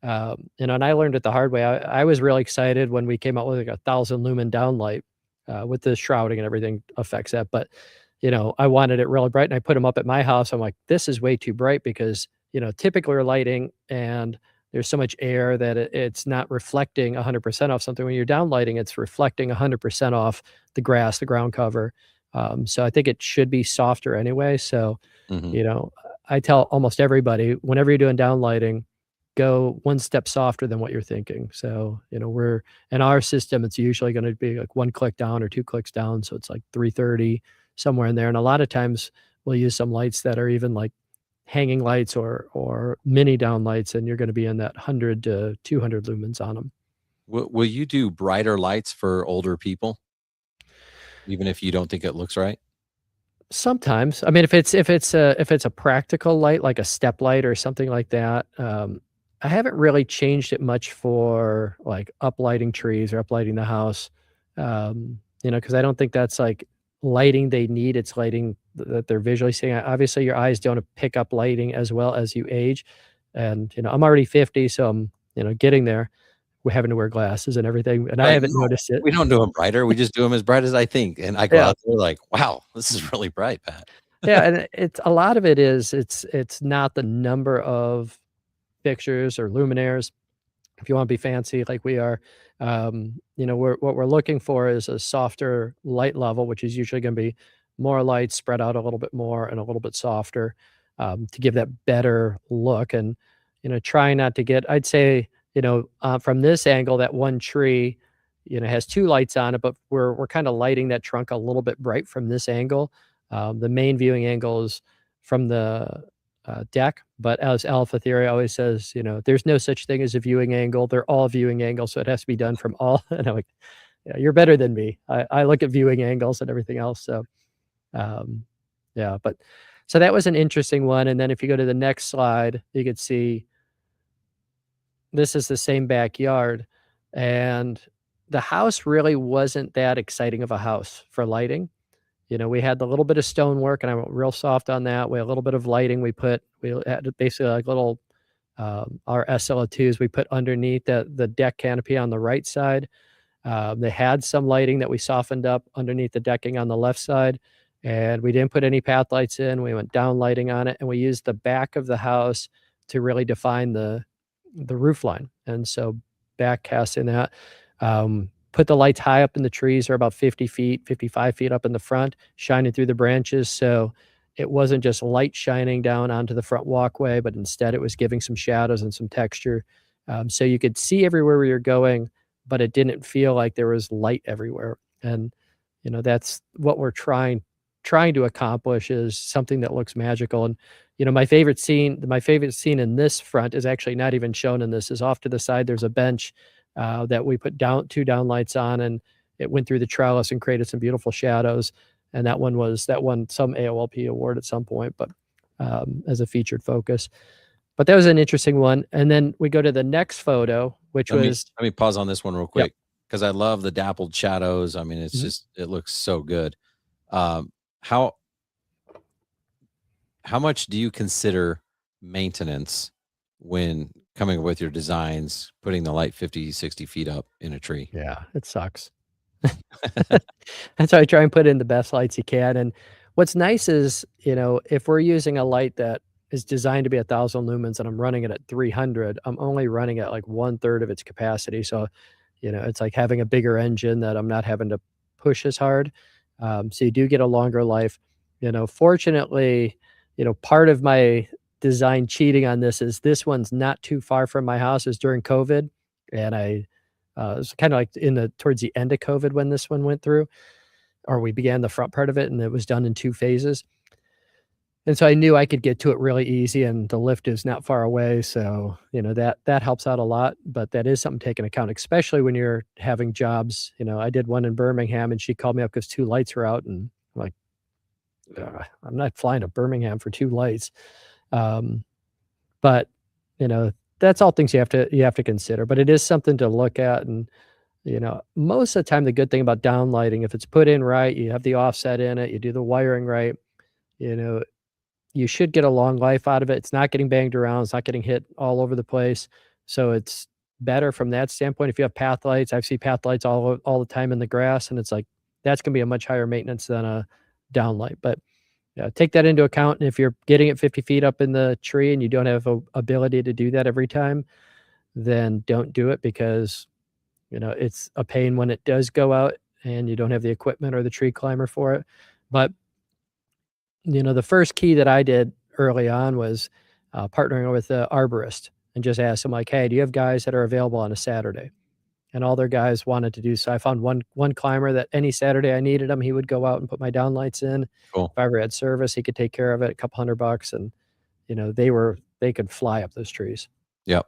and I learned it the hard way. I was really excited when we came out with like 1,000 lumen downlight with the shrouding and everything affects that. But I wanted it really bright, and I put them up at my house. I'm like, this is way too bright because typically we're lighting and there's so much air that it's not reflecting 100% off something. When you're downlighting, it's reflecting 100% off the grass, the ground cover. So I think it should be softer anyway. So, Mhm. I tell almost everybody, whenever you're doing downlighting, go one step softer than what you're thinking. So, we're in our system, it's usually going to be like 1 click down or 2 clicks down. So it's like 330, somewhere in there. And a lot of times we'll use some lights that are even like hanging lights or mini down lights, and you're going to be in that 100 to 200 lumens on them. Will you do brighter lights for older people, even if you don't think it looks right? Sometimes, I mean, if it's a practical light, like a step light or something like that, I haven't really changed it much for like uplighting trees or uplighting the house, because I don't think that's like lighting they need. It's lighting that they're visually seeing. Obviously, your eyes don't pick up lighting as well as you age, and I'm already 50, so I'm getting there. We're having to wear glasses and everything, and I Right, haven't no, noticed it. we don't do them brighter, we just do them as bright as I think, and I go Yeah. out there like, "Wow, this is really bright, Pat." Yeah, and it's a lot of it is it's not the number of fixtures or luminaires. If you wanna be fancy like we are, what we're looking for is a softer light level, which is usually gonna be more light spread out a little bit more and a little bit softer, to give that better look. And, try not to get, I'd say, from this angle, that one tree, has 2 lights on it, but we're kinda lighting that trunk a little bit bright from this angle. The main viewing angle is from the deck. But as alpha theory always says, there's no such thing as a viewing angle. They're all viewing angles, so it has to be done from all. And I'm like, yeah, you're better than me. I look at viewing angles and everything else. So, um, yeah, but so that was an interesting one. And then if you go to the next slide, you could see this is the same backyard, and the house really wasn't that exciting of a house for lighting. We had the little bit of stonework, and I went real soft on that. We had a little bit of lighting. We had basically like little our SLO2s we put underneath the deck canopy on the right side. They had some lighting that we softened up underneath the decking on the left side, and we didn't put any path lights in. We went down lighting on it, and we used the back of the house to really define the roof line. And so back casting that, put the lights high up in the trees, or about 50 feet, 55 feet up in the front, shining through the branches. So it wasn't just light shining down onto the front walkway, but instead it was giving some shadows and some texture. So you could see everywhere where you're going, but it didn't feel like there was light everywhere. And, that's what we're trying to accomplish, is something that looks magical. And, my favorite scene in this front is actually not even shown in this. Is off to the side, there's a bench that we put down 2 down lights on, and it went through the trellis and created some beautiful shadows. And that won some AOLP award at some point, but as a featured focus. But that was an interesting one. And then we go to the next photo, which Let was me pause on this one real Yep. quick, because I love the dappled shadows. I mean, it's Mhm. just, it looks so good. How much do you consider maintenance when coming up with your designs, putting the light 50, 60 feet up in a tree? Yeah, it sucks. And so I try and put in the best lights you can. And what's nice is, if we're using a light that is designed to be 1,000 lumens and I'm running it at 300, I'm only running at like 1/3 of its capacity. So, it's like having a bigger engine that I'm not having to push as hard. So you do get a longer life. Fortunately, part of my design cheating on this one's not too far from my house. Is during COVID, and it was kind of like towards the end of COVID when this one went through, or we began the front part of it, and it was done in 2 phases. And so I knew I could get to it really easy, and the lift is not far away. So, that helps out a lot. But that is something to take into account, especially when you're having jobs. I did one in Birmingham, and she called me up because 2 lights were out, and I'm like, I'm not flying to Birmingham for 2 lights. Um, but that's all things you have to consider. But it is something to look at. And most of the time, the good thing about downlighting, if it's put in right, you have the offset in it, you do the wiring right, you know, you should get a long life out of it. It's not getting banged around. It's not getting hit all over the place. So it's better from that standpoint. If you have path lights, I've seen path lights all the time in the grass, and it's like that's going to be a much higher maintenance than a downlight. But yeah, take that into account. And if you're getting it 50 feet up in the tree and you don't have a ability to do that every time, then don't do it, because it's a pain when it does go out and you don't have the equipment or the tree climber for it. But the first key that I did early on was partnering with the arborist and just asked them like, "Hey, do you have guys that are available on a Saturday?" And all their guys wanted to do so. I found one climber that any Saturday I needed him, he would go out and put my downlights in. Cool. If I ever had service, he could take care of it, a couple $100, and they could fly up those trees. Yep.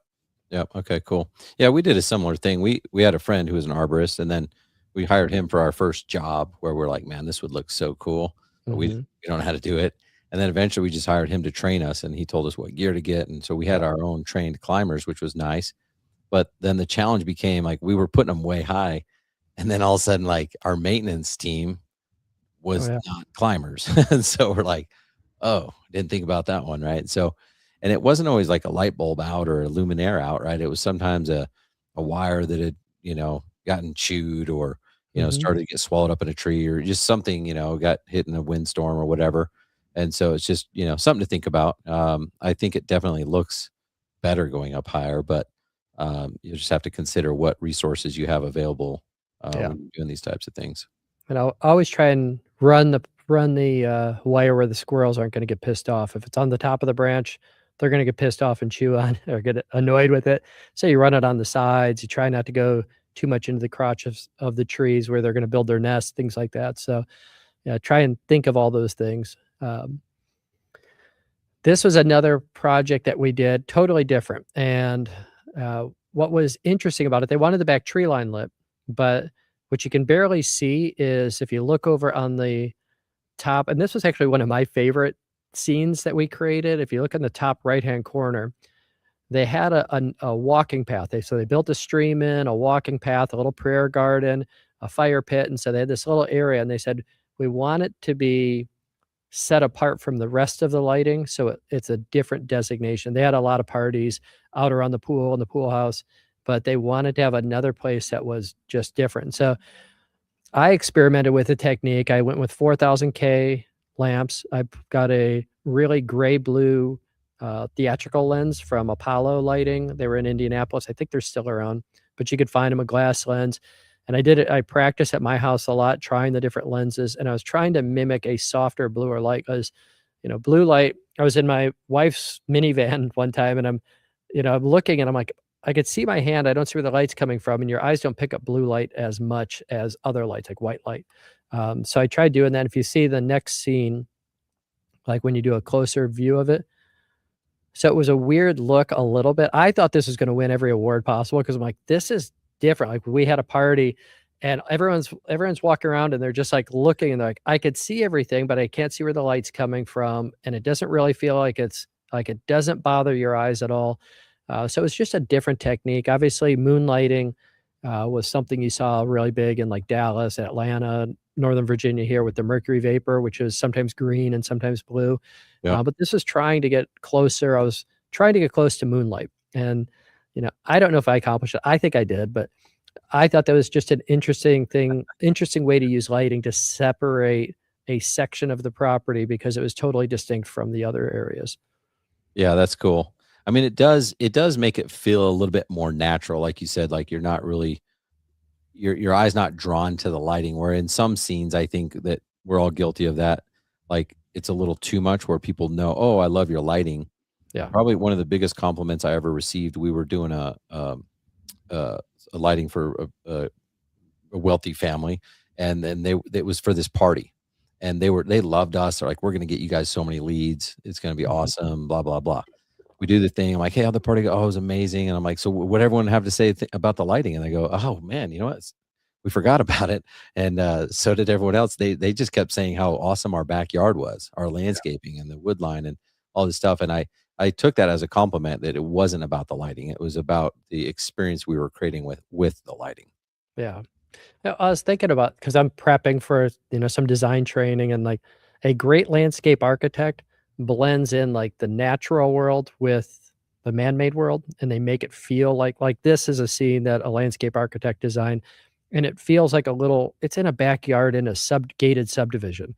Yep. Okay, cool. Yeah, we did a similar thing. We had a friend who was an arborist, and then we hired him for our first job where we're like, man, this would look so cool. But we Mhm. don't know how to do it. And then eventually we just hired him to train us, and he told us what gear to get. And so we had Yeah. our own trained climbers, which was nice. But then the challenge became like we were putting them way high. And then all of a sudden, like our maintenance team Oh, was yeah. not climbers. And so we're like, oh, didn't think about that one, right? So, and it wasn't always like a light bulb out or a luminaire out, right? It was sometimes a wire that had, gotten chewed, or, Mhm. started to get swallowed up in a tree, or just something, got hit in a windstorm or whatever. And so it's just, something to think about. I think it definitely looks better going up higher, but you just have to consider what resources you have available Yeah. when you're doing these types of things. And I'll always try and run the wire where the squirrels aren't gonna get pissed off. If it's on the top of the branch, they're gonna get pissed off and chew on or get annoyed with it. So you run it on the sides. You try not to go too much into the crotches of the trees where they're gonna build their nest, things like that. So, yeah, try and think of all those things. This was another project that we did, totally different. And what was interesting about it, they wanted the back tree line lit, but what you can barely see is if you look over on the top, and this was actually one of my favorite scenes that we created. If you look in the top right hand corner, they had a walking path. So they built a stream in, a walking path, a little prayer garden, a fire pit, and so they had this little area, and they said, "We want it to be set apart from the rest of the lighting, so it's a different designation." They had a lot of parties out around the pool and the pool house, but they wanted to have another place that was just different. So I experimented with a technique. I went with 4000K lamps. I got a really gray blue theatrical lens from Apollo Lighting. They were in Indianapolis. I think they're still around, but you could find them, a glass lens. And I did it. I practiced at my house a lot, trying the different lenses, and I was trying to mimic a softer, bluer light because, blue light. I was in my wife's minivan one time, and I'm looking, and I'm like, I could see my hand. I don't see where the light's coming from, and your eyes don't pick up blue light as much as other lights, like white light. So I tried doing that. If you see the next scene, like when you do a closer view of it, so it was a weird look a little bit. I thought this was gonna win every award possible because I'm like, "This is different." Like, we had a party, and everyone's walking around, and they're just, like, looking, and they're like, "I could see everything, but I can't see where the light's coming from, and it doesn't really feel like it doesn't bother your eyes at all." So it's just a different technique. Obviously, moonlighting, was something you saw really big in, like, Dallas, Atlanta, Northern Virginia here with the mercury vapor, which is sometimes green and sometimes blue. Yeah. But this is trying to get closer. I was trying to get close to moonlight, and, I don't know if I accomplished it. I think I did, but I thought that was just an interesting way to use lighting to separate a section of the property because it was totally distinct from the other areas. Yeah, that's cool. I mean, it does make it feel a little bit more natural, like you said, like you're not really your eye's not drawn to the lighting. Where in some scenes, I think that we're all guilty of that. Like it's a little too much where people know, oh, I love your lighting. Yeah. Probably one of the biggest compliments I ever received. We were doing a lighting for a wealthy family, and then it was for this party, and they loved us. They're like, we're going to get you guys so many leads. It's going to be Mhm. awesome. Blah blah blah. We do the thing. I'm like, hey, how'd the party go? Oh, it was amazing. And I'm like, so what everyone have to say about the lighting? And they go, oh man, you know what? We forgot about it, and so did everyone else. They just kept saying how awesome our backyard was, our landscaping and the wood line and all this stuff. And I took that as a compliment that it wasn't about the lighting. It was about the experience we were creating with the lighting. Yeah. I was thinking about because I'm prepping for, some design training, and, like, a great landscape architect blends in, like, the natural world with the man-made world, and they make it feel like this is a scene that a landscape architect designed, and it feels like it's in a backyard in a gated subdivision,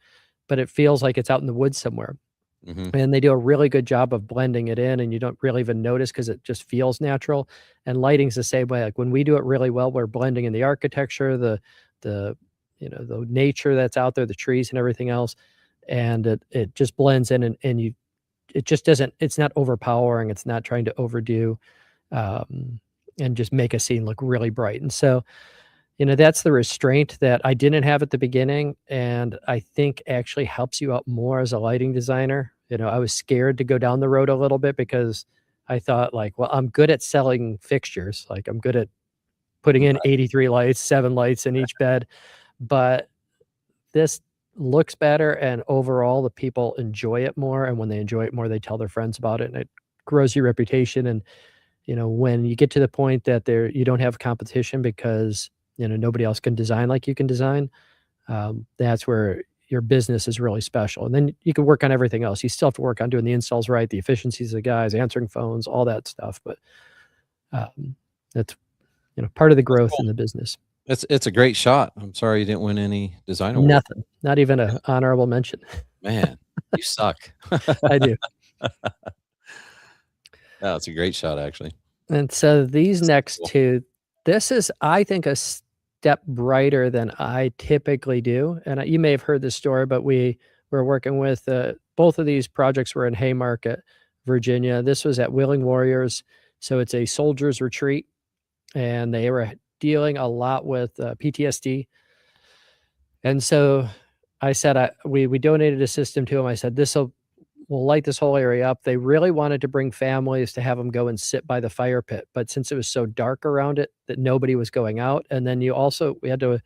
but it feels like it's out in the woods somewhere. Hmm. And they do a really good job of blending it in, and you don't really even notice because it just feels natural. And lighting's the same way. Like, when we do it really well, we're blending in the architecture, the the nature that's out there, the trees and everything else, and it just blends in, and it just doesn't, it's not overpowering, it's not trying to overdo, um, and just make a scene look really bright. And so, that's the restraint that I didn't have at the beginning, and I think actually helps you out more as a lighting designer. I was scared to go down the road a little bit because I thought, like, well, I'm good at selling fixtures. Like, I'm good at putting in 83 lights, 7 lights in each bed, but this looks better, and overall the people enjoy it more, and when they enjoy it more, they tell their friends about it, and it grows your reputation. And when you get to the point that you don't have competition because, nobody else can design like you can design, that's where your business is really special. And then you can work on everything else. You still have to work on doing the installs right, the efficiencies of the guys, answering phones, all that stuff. But that's, part of the That's growth cool. in the business. It's a great shot. I'm sorry you didn't win any design award. Nothing, not even a honorable mention. Man, you suck. I do. Yeah, it's a great shot, actually. And so these That's so next cool. two, this is, I think, a step brighter than I typically do. And you may have heard this story, but we were working with both of these projects were in Haymarket, Virginia. This was at Willing Warriors. So it's a soldiers retreat, and they were dealing a lot with PTSD. And so I said, we donated a system to them. I said, we'll light this whole area up. They really wanted to bring families to have them go and sit by the fire pit, but since it was so dark around it that nobody was going out. And then we had to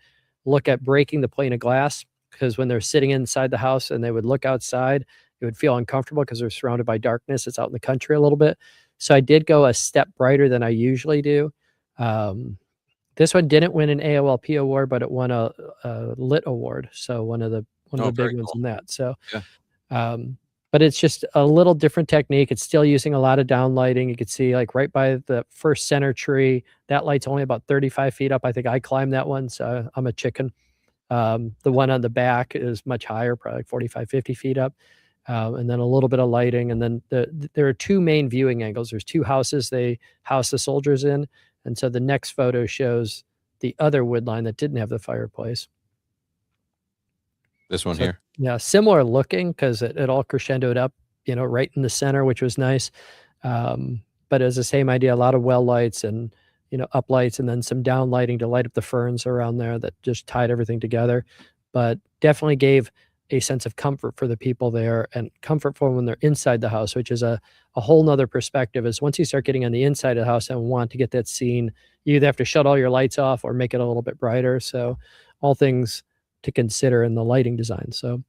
look at breaking the pane of glass, because when they're sitting inside the house and they would look outside, it would feel uncomfortable because they're surrounded by darkness. It's out in the country a little bit. So I did go a step brighter than I usually do. This one didn't win an AOLP award, but it won a lit award. So one of the Oh, big very ones cool. in that. So, Yeah. but it's just a little different technique. It's still using a lot of down lighting. You can see like right by the first center tree, that light's only about 35 feet up. I think I climbed that one, so I'm a chicken. The one on the back is much higher, probably like 45, 50 feet up. And then a little bit of lighting. And then there are two main viewing angles. There's two houses they house the soldiers in. And so the next photo shows the other wood line that didn't have the fireplace. This one So, here. yeah, similar looking because it all crescendoed up, right in the center, which was nice. But it was the same idea, a lot of well lights and, up lights and then some down lighting to light up the ferns around there that just tied everything together. But definitely gave a sense of comfort for the people there and comfort for when they're inside the house, which is a whole nother perspective. Is once you start getting on the inside of the house and want to get that scene, you either have to shut all your lights off or make it a little bit brighter. So all things to consider in the lighting design. So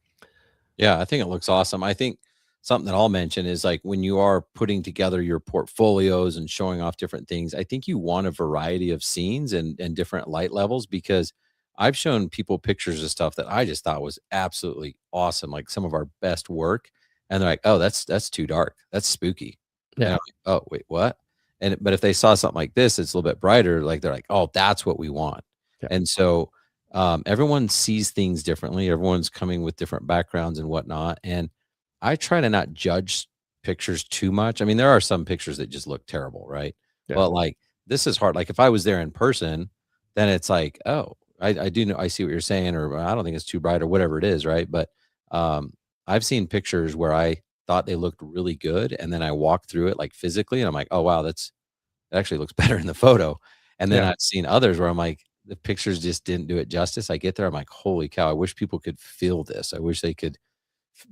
Yeah, I think it looks awesome. I think something that I'll mention is like when you are putting together your portfolios and showing off different things, I think you want a variety of scenes and different light levels because I've shown people pictures of stuff that I just thought was absolutely awesome, like some of our best work. And they're like, oh, that's too dark. That's spooky. And yeah, I'm like, oh, wait, what? But if they saw something like this, it's a little bit brighter, like they're like, oh, that's what we want. yeah, And so everyone sees things differently. Everyone's coming with different backgrounds and whatnot. And I try to not judge pictures too much. I mean, there are some pictures that just look terrible, right? yeah, But like this is hard. Like if I was there in person, then it's like, oh, I do know I see what you're saying, or I don't think it's too bright or whatever it is, right? But um, I've seen pictures where I thought they looked really good, and then I walked through it like physically, and I'm like, oh wow, it actually looks better in the photo. And then yeah. I've seen others where I'm like, the pictures just didn't do it justice. I get there, I'm like, holy cow, I wish people could feel this. I wish they could,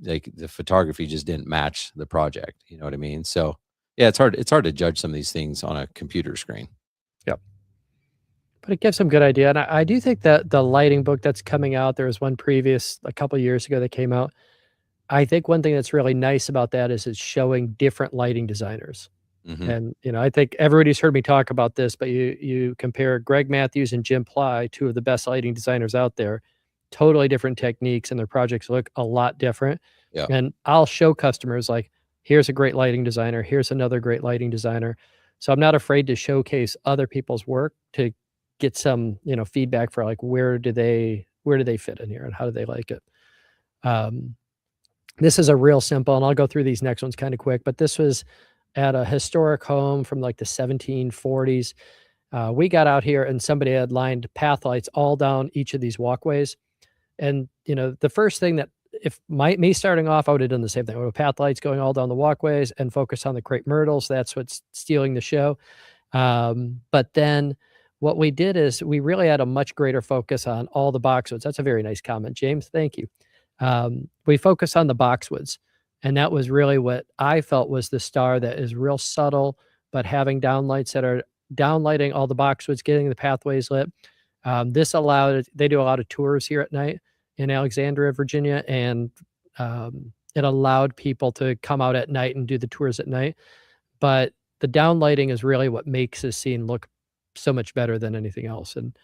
like, the photography just didn't match the project. You know what I mean? So yeah, it's hard to judge some of these things on a computer screen. Yep. But it gives some good idea. And I do think that the lighting book that's coming out, there was one previous a couple years ago that came out. I think one thing that's really nice about that is it's showing different lighting designers. Hmm. And, I think everybody's heard me talk about this, but you compare Greg Matthews and Jim Ply, two of the best lighting designers out there, totally different techniques and their projects look a lot different. Yeah. And I'll show customers like, here's a great lighting designer, here's another great lighting designer. So I'm not afraid to showcase other people's work to get some, feedback for like where do they fit in here and how do they like it. Um, this is a real simple, and I'll go through these next ones kind of quick, but this was at a historic home from like the 1740s. We got out here and somebody had lined path lights all down each of these walkways. And, the first thing that if me starting off, I would have done the same thing. I would have path lights going all down the walkways and focus on the crepe myrtles. That's what's stealing the show. But then what we did is we really had a much greater focus on all the boxwoods. That's a very nice comment, James. Thank you. We focus on the boxwoods. And that was really what I felt was the star that is real subtle, but having downlights that are downlighting all the boxwoods, getting the pathways lit. This allowed, they do a lot of tours here at night in Alexandria, Virginia, and it allowed people to come out at night and do the tours at night. But the downlighting is really what makes this scene look so much better than anything else. And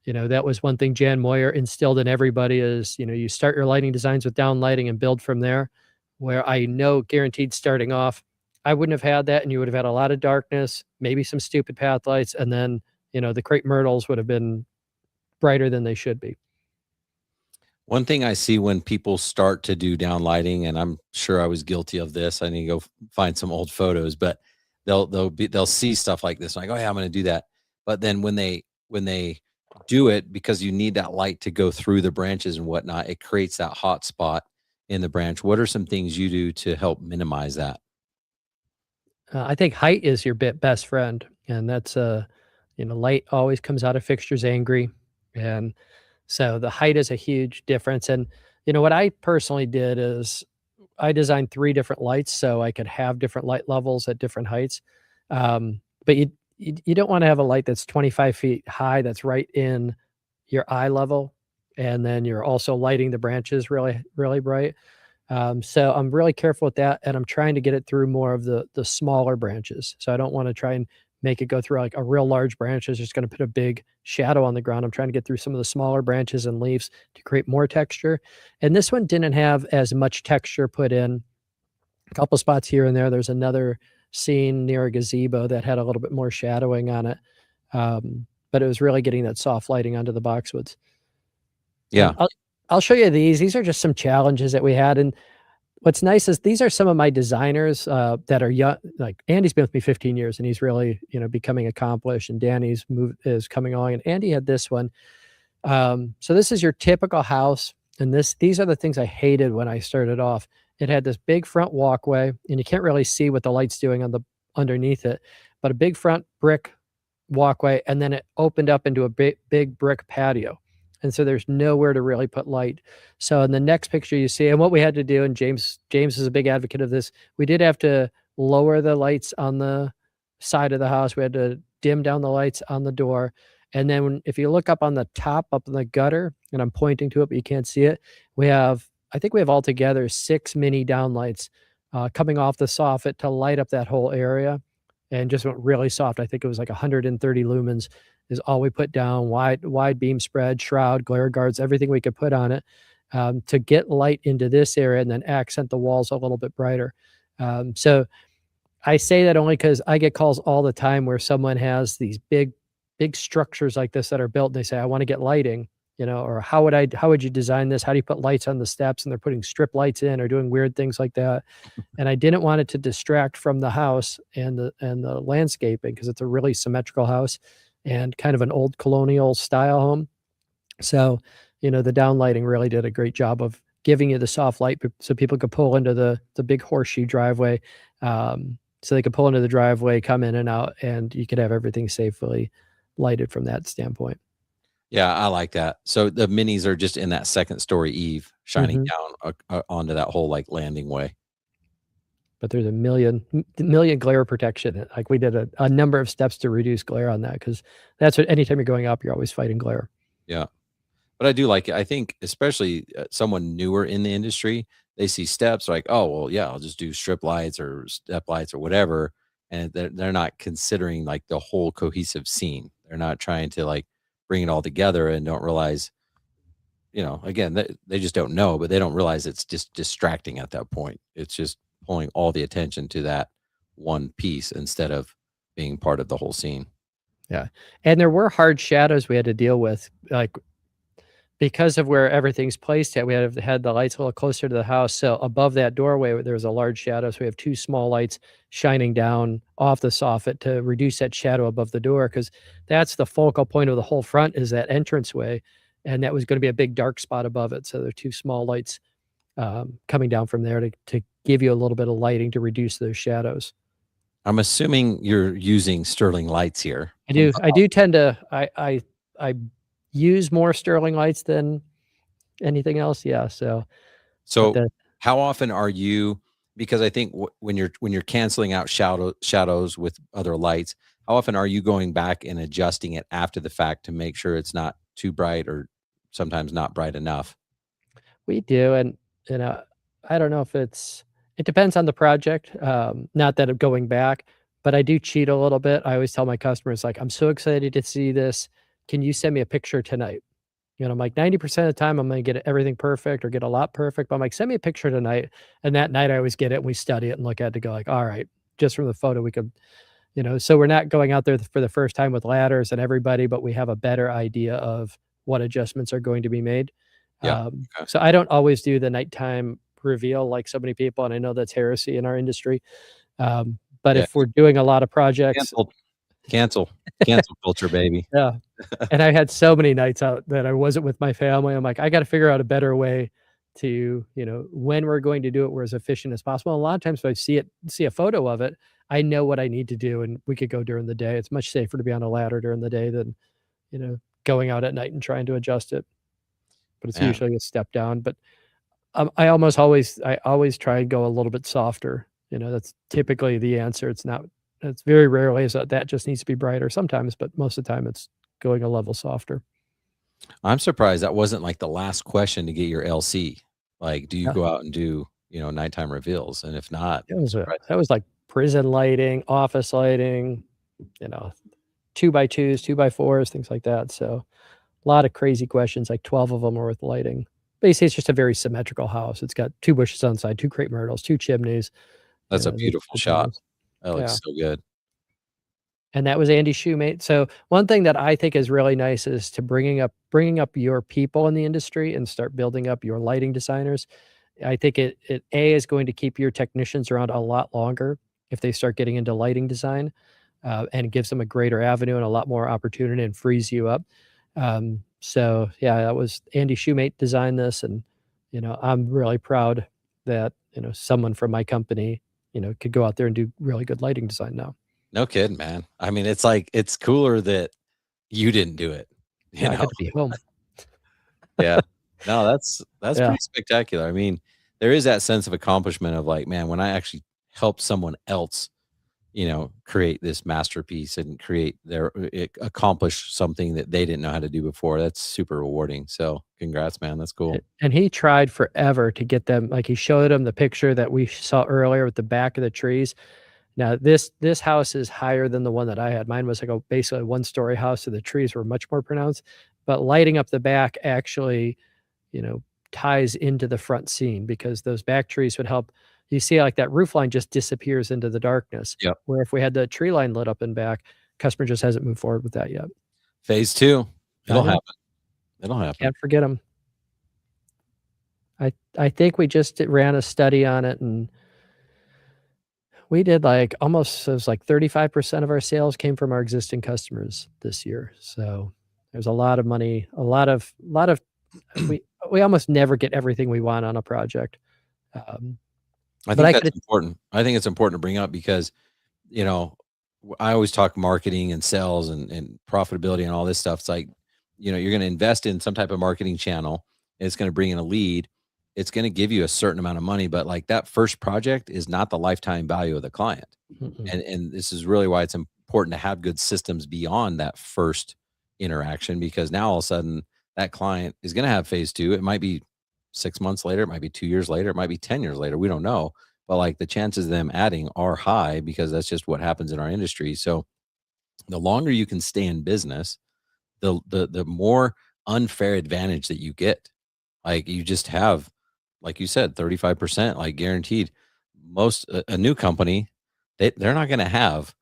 that was one thing Jan Moyer instilled in everybody is, you start your lighting designs with down lighting and build from there, where I know guaranteed starting off, I wouldn't have had that. And you would have had a lot of darkness, maybe some stupid path lights. And then, the crepe myrtles would have been brighter than they should be. One thing I see when people start to do down lighting, and I'm sure I was guilty of this. I need to go find some old photos, but they'll see stuff like this. Like, oh yeah, I'm going to do that. But then when they do it, because you need that light to go through the branches and whatnot, it creates that hot spot in the branch. What are some things you do to help minimize that? I think height is your best friend. And that's, light always comes out of fixtures angry. And so the height is a huge difference. And, what I personally did is I designed 3 different lights so I could have different light levels at different heights. But you don't want to have a light that's 25 feet high that's right in your eye level, and then you're also lighting the branches really, really bright. So I'm really careful with that, and I'm trying to get it through more of the smaller branches. So I don't want to try and make it go through like a real large branch is just going to put a big shadow on the ground. I'm trying to get through some of the smaller branches and leaves to create more texture. And this one didn't have as much texture put in. A couple spots here and there. There's another scene near a gazebo that had a little bit more shadowing on it. But it was really getting that soft lighting onto the boxwoods. Yeah. I'll show you these. These are just some challenges that we had. And what's nice is these are some of my designers that are young. Like Andy's been with me 15 years and he's really, becoming accomplished, and Danny's is coming along, and Andy had this one. So this is your typical house. And these are the things I hated when I started off. It had this big front walkway, and you can't really see what the light's doing underneath it, but a big front brick walkway, and then it opened up into a big brick patio. And so there's nowhere to really put light. So in the next picture you see, and what we had to do, and James is a big advocate of this, we did have to lower the lights on the side of the house. We had to dim down the lights on the door. And then if you look up on the top, up in the gutter, and I'm pointing to it, but you can't see it, I think we have altogether 6 mini downlights coming off the soffit to light up that whole area, and just went really soft. I think it was like 130 lumens is all we put down, wide beam spread, shroud, glare guards, everything we could put on it to get light into this area and then accent the walls a little bit brighter. So I say that only because I get calls all the time where someone has these big structures like this that are built, and they say, I want to get lighting, or how would you design this? How do you put lights on the steps? And they're putting strip lights in or doing weird things like that. And I didn't want it to distract from the house and the landscaping, because it's a really symmetrical house and kind of an old colonial style home. So, the downlighting really did a great job of giving you the soft light so people could pull into the big horseshoe driveway. So they could pull into the driveway, come in and out, and you could have everything safely lighted from that standpoint. Yeah, I like that. So the minis are just in that second story eave, shining down onto that whole like landing way. But there's a million glare protection. Like we did a number of steps to reduce glare on that, because that's what, anytime you're going up, you're always fighting glare. Yeah. But I do like it. I think especially someone newer in the industry, they see steps like, oh, well, yeah, I'll just do strip lights or step lights or whatever. And they're not considering like the whole cohesive scene. They're not trying to like bring it all together, and don't realize, again, they just don't know, but they don't realize it's just distracting at that point. It's just pulling all the attention to that one piece instead of being part of the whole scene. Yeah. And there were hard shadows we had to deal with, like because of where everything's placed at. We had the lights a little closer to the house. So above that doorway, there was a large shadow. So we have 2 small lights shining down off the soffit to reduce that shadow above the door, because that's the focal point of the whole front, is that entranceway. And that was going to be a big dark spot above it. So there are 2 small lights coming down from there to give you a little bit of lighting to reduce those shadows. I'm assuming you're using Sterling lights here. I do tend to, I use more Sterling lights than anything else. Yeah. So how often are you, because I think when you're canceling out shadows with other lights, how often are you going back and adjusting it after the fact to make sure it's not too bright or sometimes not bright enough? We do. And, I don't know if it depends on the project. Not that I'm going back, but I do cheat a little bit. I always tell my customers, like, I'm so excited to see this. Can you send me a picture tonight? I'm like 90% of the time I'm going to get everything perfect or get a lot perfect. But I'm like, send me a picture tonight. And that night I always get it, and we study it and look at it to go like, all right, just from the photo we could, so we're not going out there for the first time with ladders and everybody, but we have a better idea of what adjustments are going to be made. Yeah. Okay. So I don't always do the nighttime reveal like so many people, and I know that's heresy in our industry. But if we're doing a lot of projects, cancel culture, baby. Yeah. And I had so many nights out that I wasn't with my family. I'm like, I got to figure out a better way to, when we're going to do it, we're as efficient as possible. And a lot of times if I see a photo of it, I know what I need to do, and we could go during the day. It's much safer to be on a ladder during the day than, going out at night and trying to adjust it. But it's usually a step down. But I always try and go a little bit softer. That's typically the answer. It's very rarely is that just needs to be brighter sometimes, but most of the time it's going a level softer. I'm surprised that wasn't like the last question to get your LC. Like, do you go out and do nighttime reveals. And if not, that was like prison lighting, office lighting, 2x2s, 2x4s, things like that. So a lot of crazy questions, like 12 of them are with lighting. Basically, it's just a very symmetrical house. It's got 2 bushes on the side, 2 crepe myrtles, 2 chimneys. that's a beautiful shot. That looks so good. And that was Andy Shoemate. So one thing that I think is really nice is to bringing up your people in the industry and start building up your lighting designers. I think it is going to keep your technicians around a lot longer if they start getting into lighting design, and it gives them a greater avenue and a lot more opportunity and frees you up. So yeah, that was Andy Shoemate designed this, and I'm really proud that someone from my company could go out there and do really good lighting design now. No kidding, man. I mean, it's like, it's cooler that you didn't do it. I got to be home. Yeah. No, that's Yeah. pretty spectacular. I mean, there is that sense of accomplishment of like, man, when I actually help someone else, create this masterpiece and accomplish something that they didn't know how to do before. That's super rewarding. So congrats, man. That's cool. And he tried forever to get them, like he showed them the picture that we saw earlier with the back of the trees. Now this house is higher than the one that I had. Mine was like basically a 1-story house, so the trees were much more pronounced. But lighting up the back actually, ties into the front scene, because those back trees would help. You see, like that roof line just disappears into the darkness. Yep. Where if we had the tree line lit up in back, customer just hasn't moved forward with that yet. Phase 2. It'll happen. It'll happen. Can't forget them. I think we just ran a study on it, and we did it was like 35% of our sales came from our existing customers this year. So there's a lot of money, a lot of we almost never get everything we want on a project. I think that's important. I think it's important to bring up because, I always talk marketing and sales and profitability and all this stuff. It's like, you're going to invest in some type of marketing channel. And it's going to bring in a lead. It's going to give you a certain amount of money, but like that first project is not the lifetime value of the client. And this is really why it's important to have good systems beyond that first interaction, because now all of a sudden that client is going to have phase 2. It might be 6 months later, it might be 2 years later, it might be 10 years later. We don't know, but like the chances of them adding are high because that's just what happens in our industry. So the longer you can stay in business, the more unfair advantage that you get. Like you just have, like you said, 35%, like guaranteed. Most a new company, they're not going to have,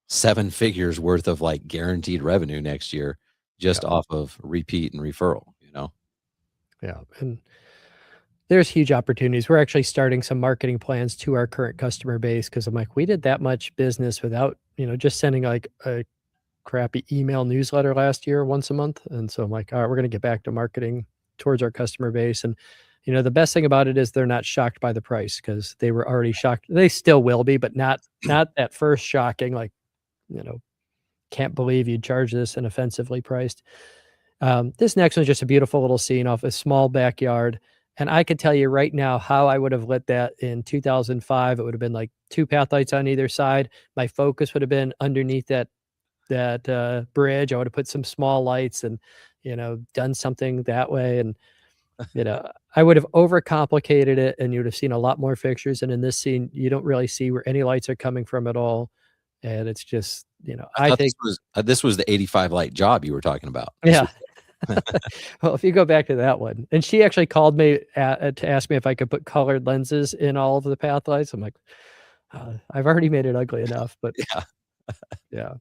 7 figures worth of like guaranteed revenue next year just off of repeat and referral, Yeah. And there's huge opportunities. We're actually starting some marketing plans to our current customer base, because I'm like, we did that much business without, just sending like a crappy email newsletter last year once a month. And so I'm like, all right, we're going to get back to marketing towards our customer base. And the best thing about it is they're not shocked by the price, because they were already shocked. They still will be, but not at first shocking, like, can't believe you'd charge this and offensively priced. This next one's just a beautiful little scene off a small backyard. And I could tell you right now how I would have lit that in 2005. It would have been like 2 path lights on either side. My focus would have been underneath that bridge. I would have put some small lights and, done something that way. And, I would have overcomplicated it, and you would have seen a lot more fixtures. And in this scene, you don't really see where any lights are coming from at all. And it's just, I think this was the 85 light job you were talking about. Yeah. Well, if you go back to that one, and she actually called me to ask me if I could put colored lenses in all of the path lights. I'm like, I've already made it ugly enough, but yeah.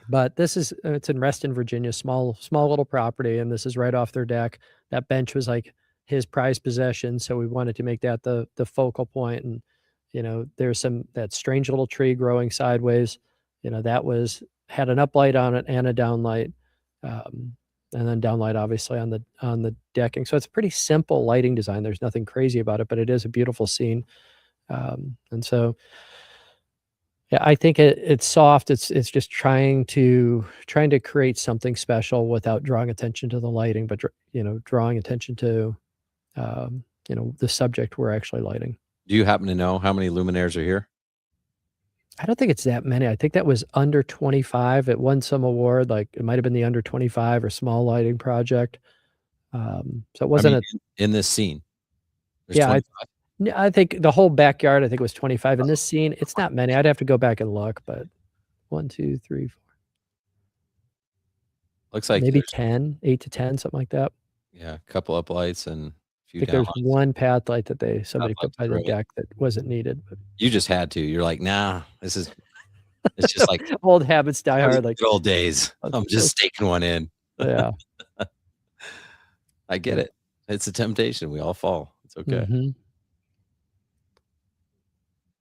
But it's in Reston, Virginia, small little property, and this is right off their deck. That bench was like his prized possession, so we wanted to make that the focal point. And there's that strange little tree growing sideways. That had an uplight on it and a downlight, and then downlight obviously on the decking. So it's a pretty simple lighting design. There's nothing crazy about it, but it is a beautiful scene. And so, yeah, I think it's soft. It's just trying to create something special without drawing attention to the lighting, but drawing attention to the subject we're actually lighting. Do you happen to know how many luminaires are here? I don't think it's that many. I think that was under 25. It won some award, like it might have been the under 25 or small lighting project. So it wasn't in this scene. Yeah, I think the whole backyard, I think, was 25. In this scene, it's not many. I'd have to go back and look, but 1, 2, 3, 4, Looks like maybe there's 10, 8 to 10, something like that. a couple up lights and a I few think down there's lights. one path light that I'd somebody love put to by the throw it. deck that wasn't needed, but You just had to. You're like, nah, it's just like old habits die one of the hard, like, good old days. I'm just staking one in. yeah. I get Yep. it. It's a temptation. We all fall. It's okay. Mhm.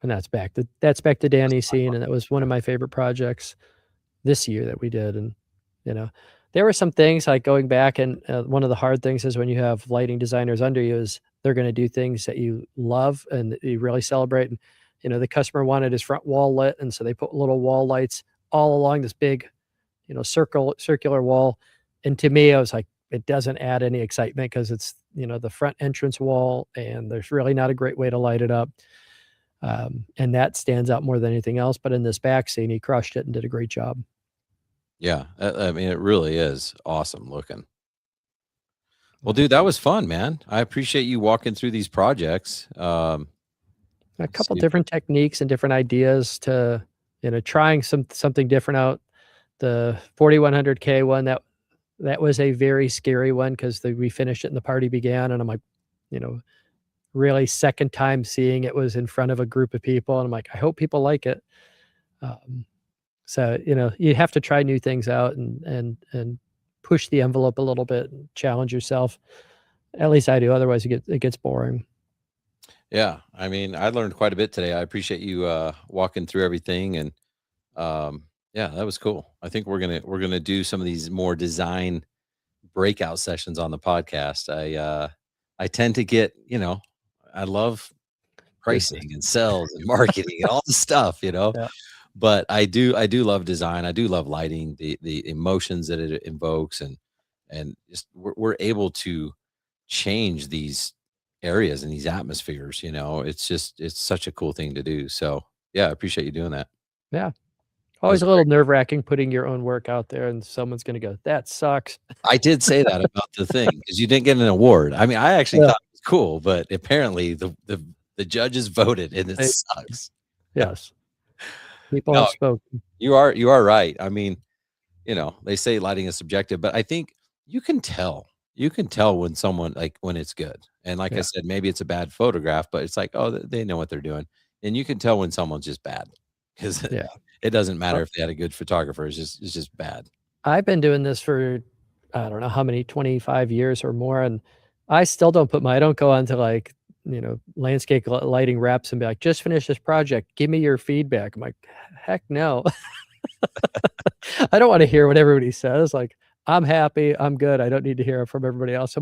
And that's back to Danny's scene, and that was one of my favorite projects this year that we did, and, you know, there were some things, like, going back and, one of the hard things is when you have lighting designers under you is they're gonna do things that you love and that you really celebrate, and, the customer wanted his front wall lit, and so they put little wall lights all along this big, circular wall, and to me, I was like, it doesn't add any excitement because it's, the front entrance wall, and there's really not a great way to light it up, and that stands out more than anything else, but in this back scene, he crushed it and did a great job. Yeah. I mean, it really is awesome looking. Well, Yeah. dude, that was fun, man. I appreciate you walking through these projects. A Let's couple see. different techniques and different ideas to, trying something different out. The 4100K one, that was a very scary one because we finished it and the party began, and I'm like, you know, really second time seeing it was in front of a group of people, and I'm like, I hope people like it. Um, so you have to try new things out and push the envelope a little bit and challenge yourself. At least I do. Otherwise, it gets boring. Yeah. I mean, I learned quite a bit today. I appreciate you walking through everything, and yeah, that was cool. I think we're gonna do some of these more design breakout sessions on the podcast. I tend to get, I love Business. pricing and sales and marketing and all the stuff. Yeah. But I do love design. I do love lighting, the emotions that it invokes, and just we're able to change these areas and these atmospheres. It's such a cool thing to do. So yeah, I appreciate you doing that. Yeah. That was Always a little great. nerve-wracking putting your own work out there and someone's gonna go, "That sucks." I did say that about the thing because you didn't get an award. I mean, I actually Yeah. thought it was cool, but apparently the judges voted and it They sucks. Yes. People No, have spoken. you are right. I mean, they say lighting is subjective, but I think you can tell. You can tell when someone like when it's good. And like I Yeah. said, maybe it's a bad photograph, but it's like, oh, they know what they're doing. And you can tell when someone's just bad because Yeah. it doesn't matter Well, if they had a good photographer. It's just bad. I've been doing this for, I don't know how many, 25 years or more, and I don't go on to, like, landscape lighting reps and be like, "Just finish this project. Give me your feedback." I'm like, "Heck no." I don't wanna hear what everybody says, like, I'm happy, I'm good, I don't need to hear it from everybody else.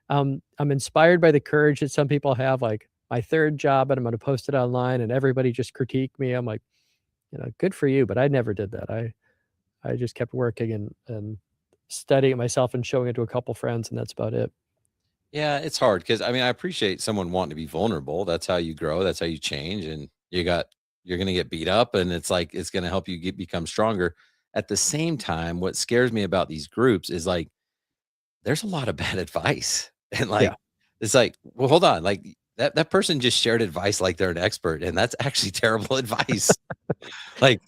I'm inspired by the courage that some people have, like, my 3rd job, and I'm gonna post it online, and everybody just critique me. I'm like, "Good for you," but I never did that. I just kept working and studying it myself and showing it to a couple friends, and that's about it. Yeah, it's hard because I mean, I appreciate someone wanting to be vulnerable. That's how you grow. That's how you change. And you're gonna get beat up, and it's like it's gonna help you become stronger. At the same time, what scares me about these groups is like there's a lot of bad advice, and Yeah. like it's like, well, hold on, like that person just shared advice like they're an expert, and that's actually terrible advice. Like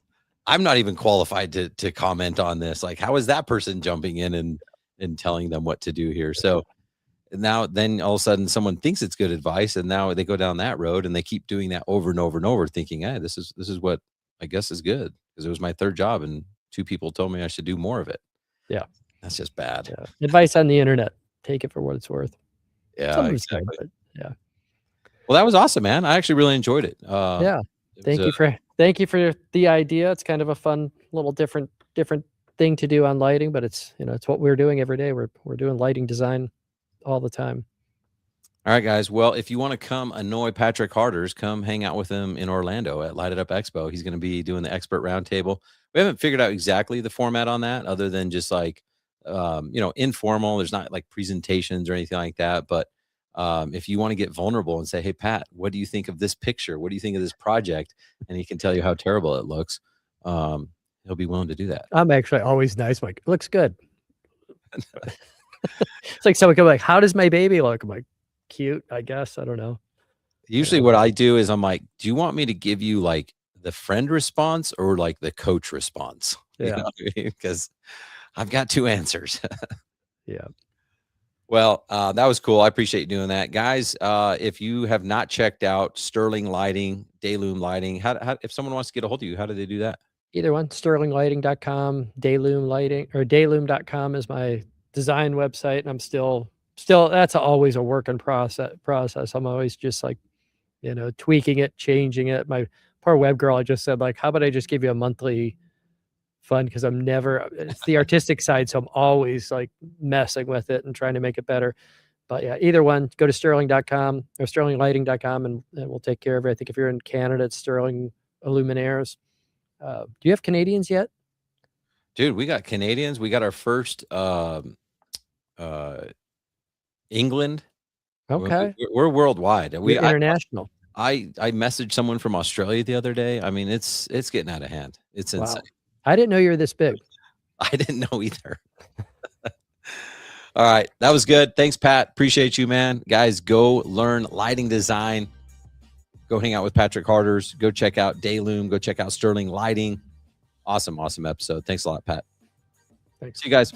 I'm not even qualified to comment on this. Like, how is that person jumping in and telling them what to do here? So now then all of a sudden someone thinks it's good advice and now they go down that road and they keep doing that over and over and over thinking, hey, this is what I guess is good because it was my third job and two people told me I should do more of it. Yeah, That's just bad. yeah. Advice on the internet, take it for what it's worth. Yeah, Some of it's good, exactly. but yeah. Well, that was awesome, man. I actually really enjoyed it. Yeah. It was Thank you for the idea. It's kind of a fun little different thing to do on lighting, but it's what we're doing every day. We're doing lighting design all the time. all right, guys. Well, if you want to come annoy Patrick Harders, come hang out with him in Orlando at Light It Up Expo. He's going to be doing the expert roundtable. We haven't figured out exactly the format on that, other than just like, informal. There's not like presentations or anything like that. But if you want to get vulnerable and say, "Hey, Pat, what do you think of this picture? What do you think of this project?" and he can tell you how terrible it looks, he'll be willing to do that. I'm actually always nice. I'm like, "Looks good." It's like someone could be like, "How does my baby look?" I'm like, "Cute, I guess." I don't know. Usually what I do is I'm like, do you want me to give you like the friend response or like the coach response? Yeah. Because I've got two answers. Yeah. Well, that was cool. I appreciate you doing that. Guys, if you have not checked out Sterling Lighting, Dayloom Lighting, how if someone wants to get a hold of you, how do they do that? Either one, sterlinglighting.com, Dayloom Lighting, or dayloom.com is my design website. And I'm still that's always a work in process. I'm always just like, tweaking it, changing it. My poor web girl, I just said, like, how about I just give you a monthly fund? Because it's the artistic side. So I'm always like messing with it and trying to make it better. But yeah, either one, go to sterling.com or sterlinglighting.com and we'll take care of it. I think if you're in Canada, it's Sterling Illuminaires. Do you have Canadians yet? Dude, we got Canadians. We got our first England. Okay. We're worldwide. You're international. I messaged someone from Australia the other day. I mean, it's getting out of hand. It's insane. Wow. I didn't know you were this big. I didn't know either. All right. That was good. Thanks, Pat. Appreciate you, man. Guys, go learn lighting design. Go hang out with Patrick Harders. Go check out Dayloom. Go check out Sterling Lighting. Awesome episode. Thanks a lot, Pat. Thanks. See you guys.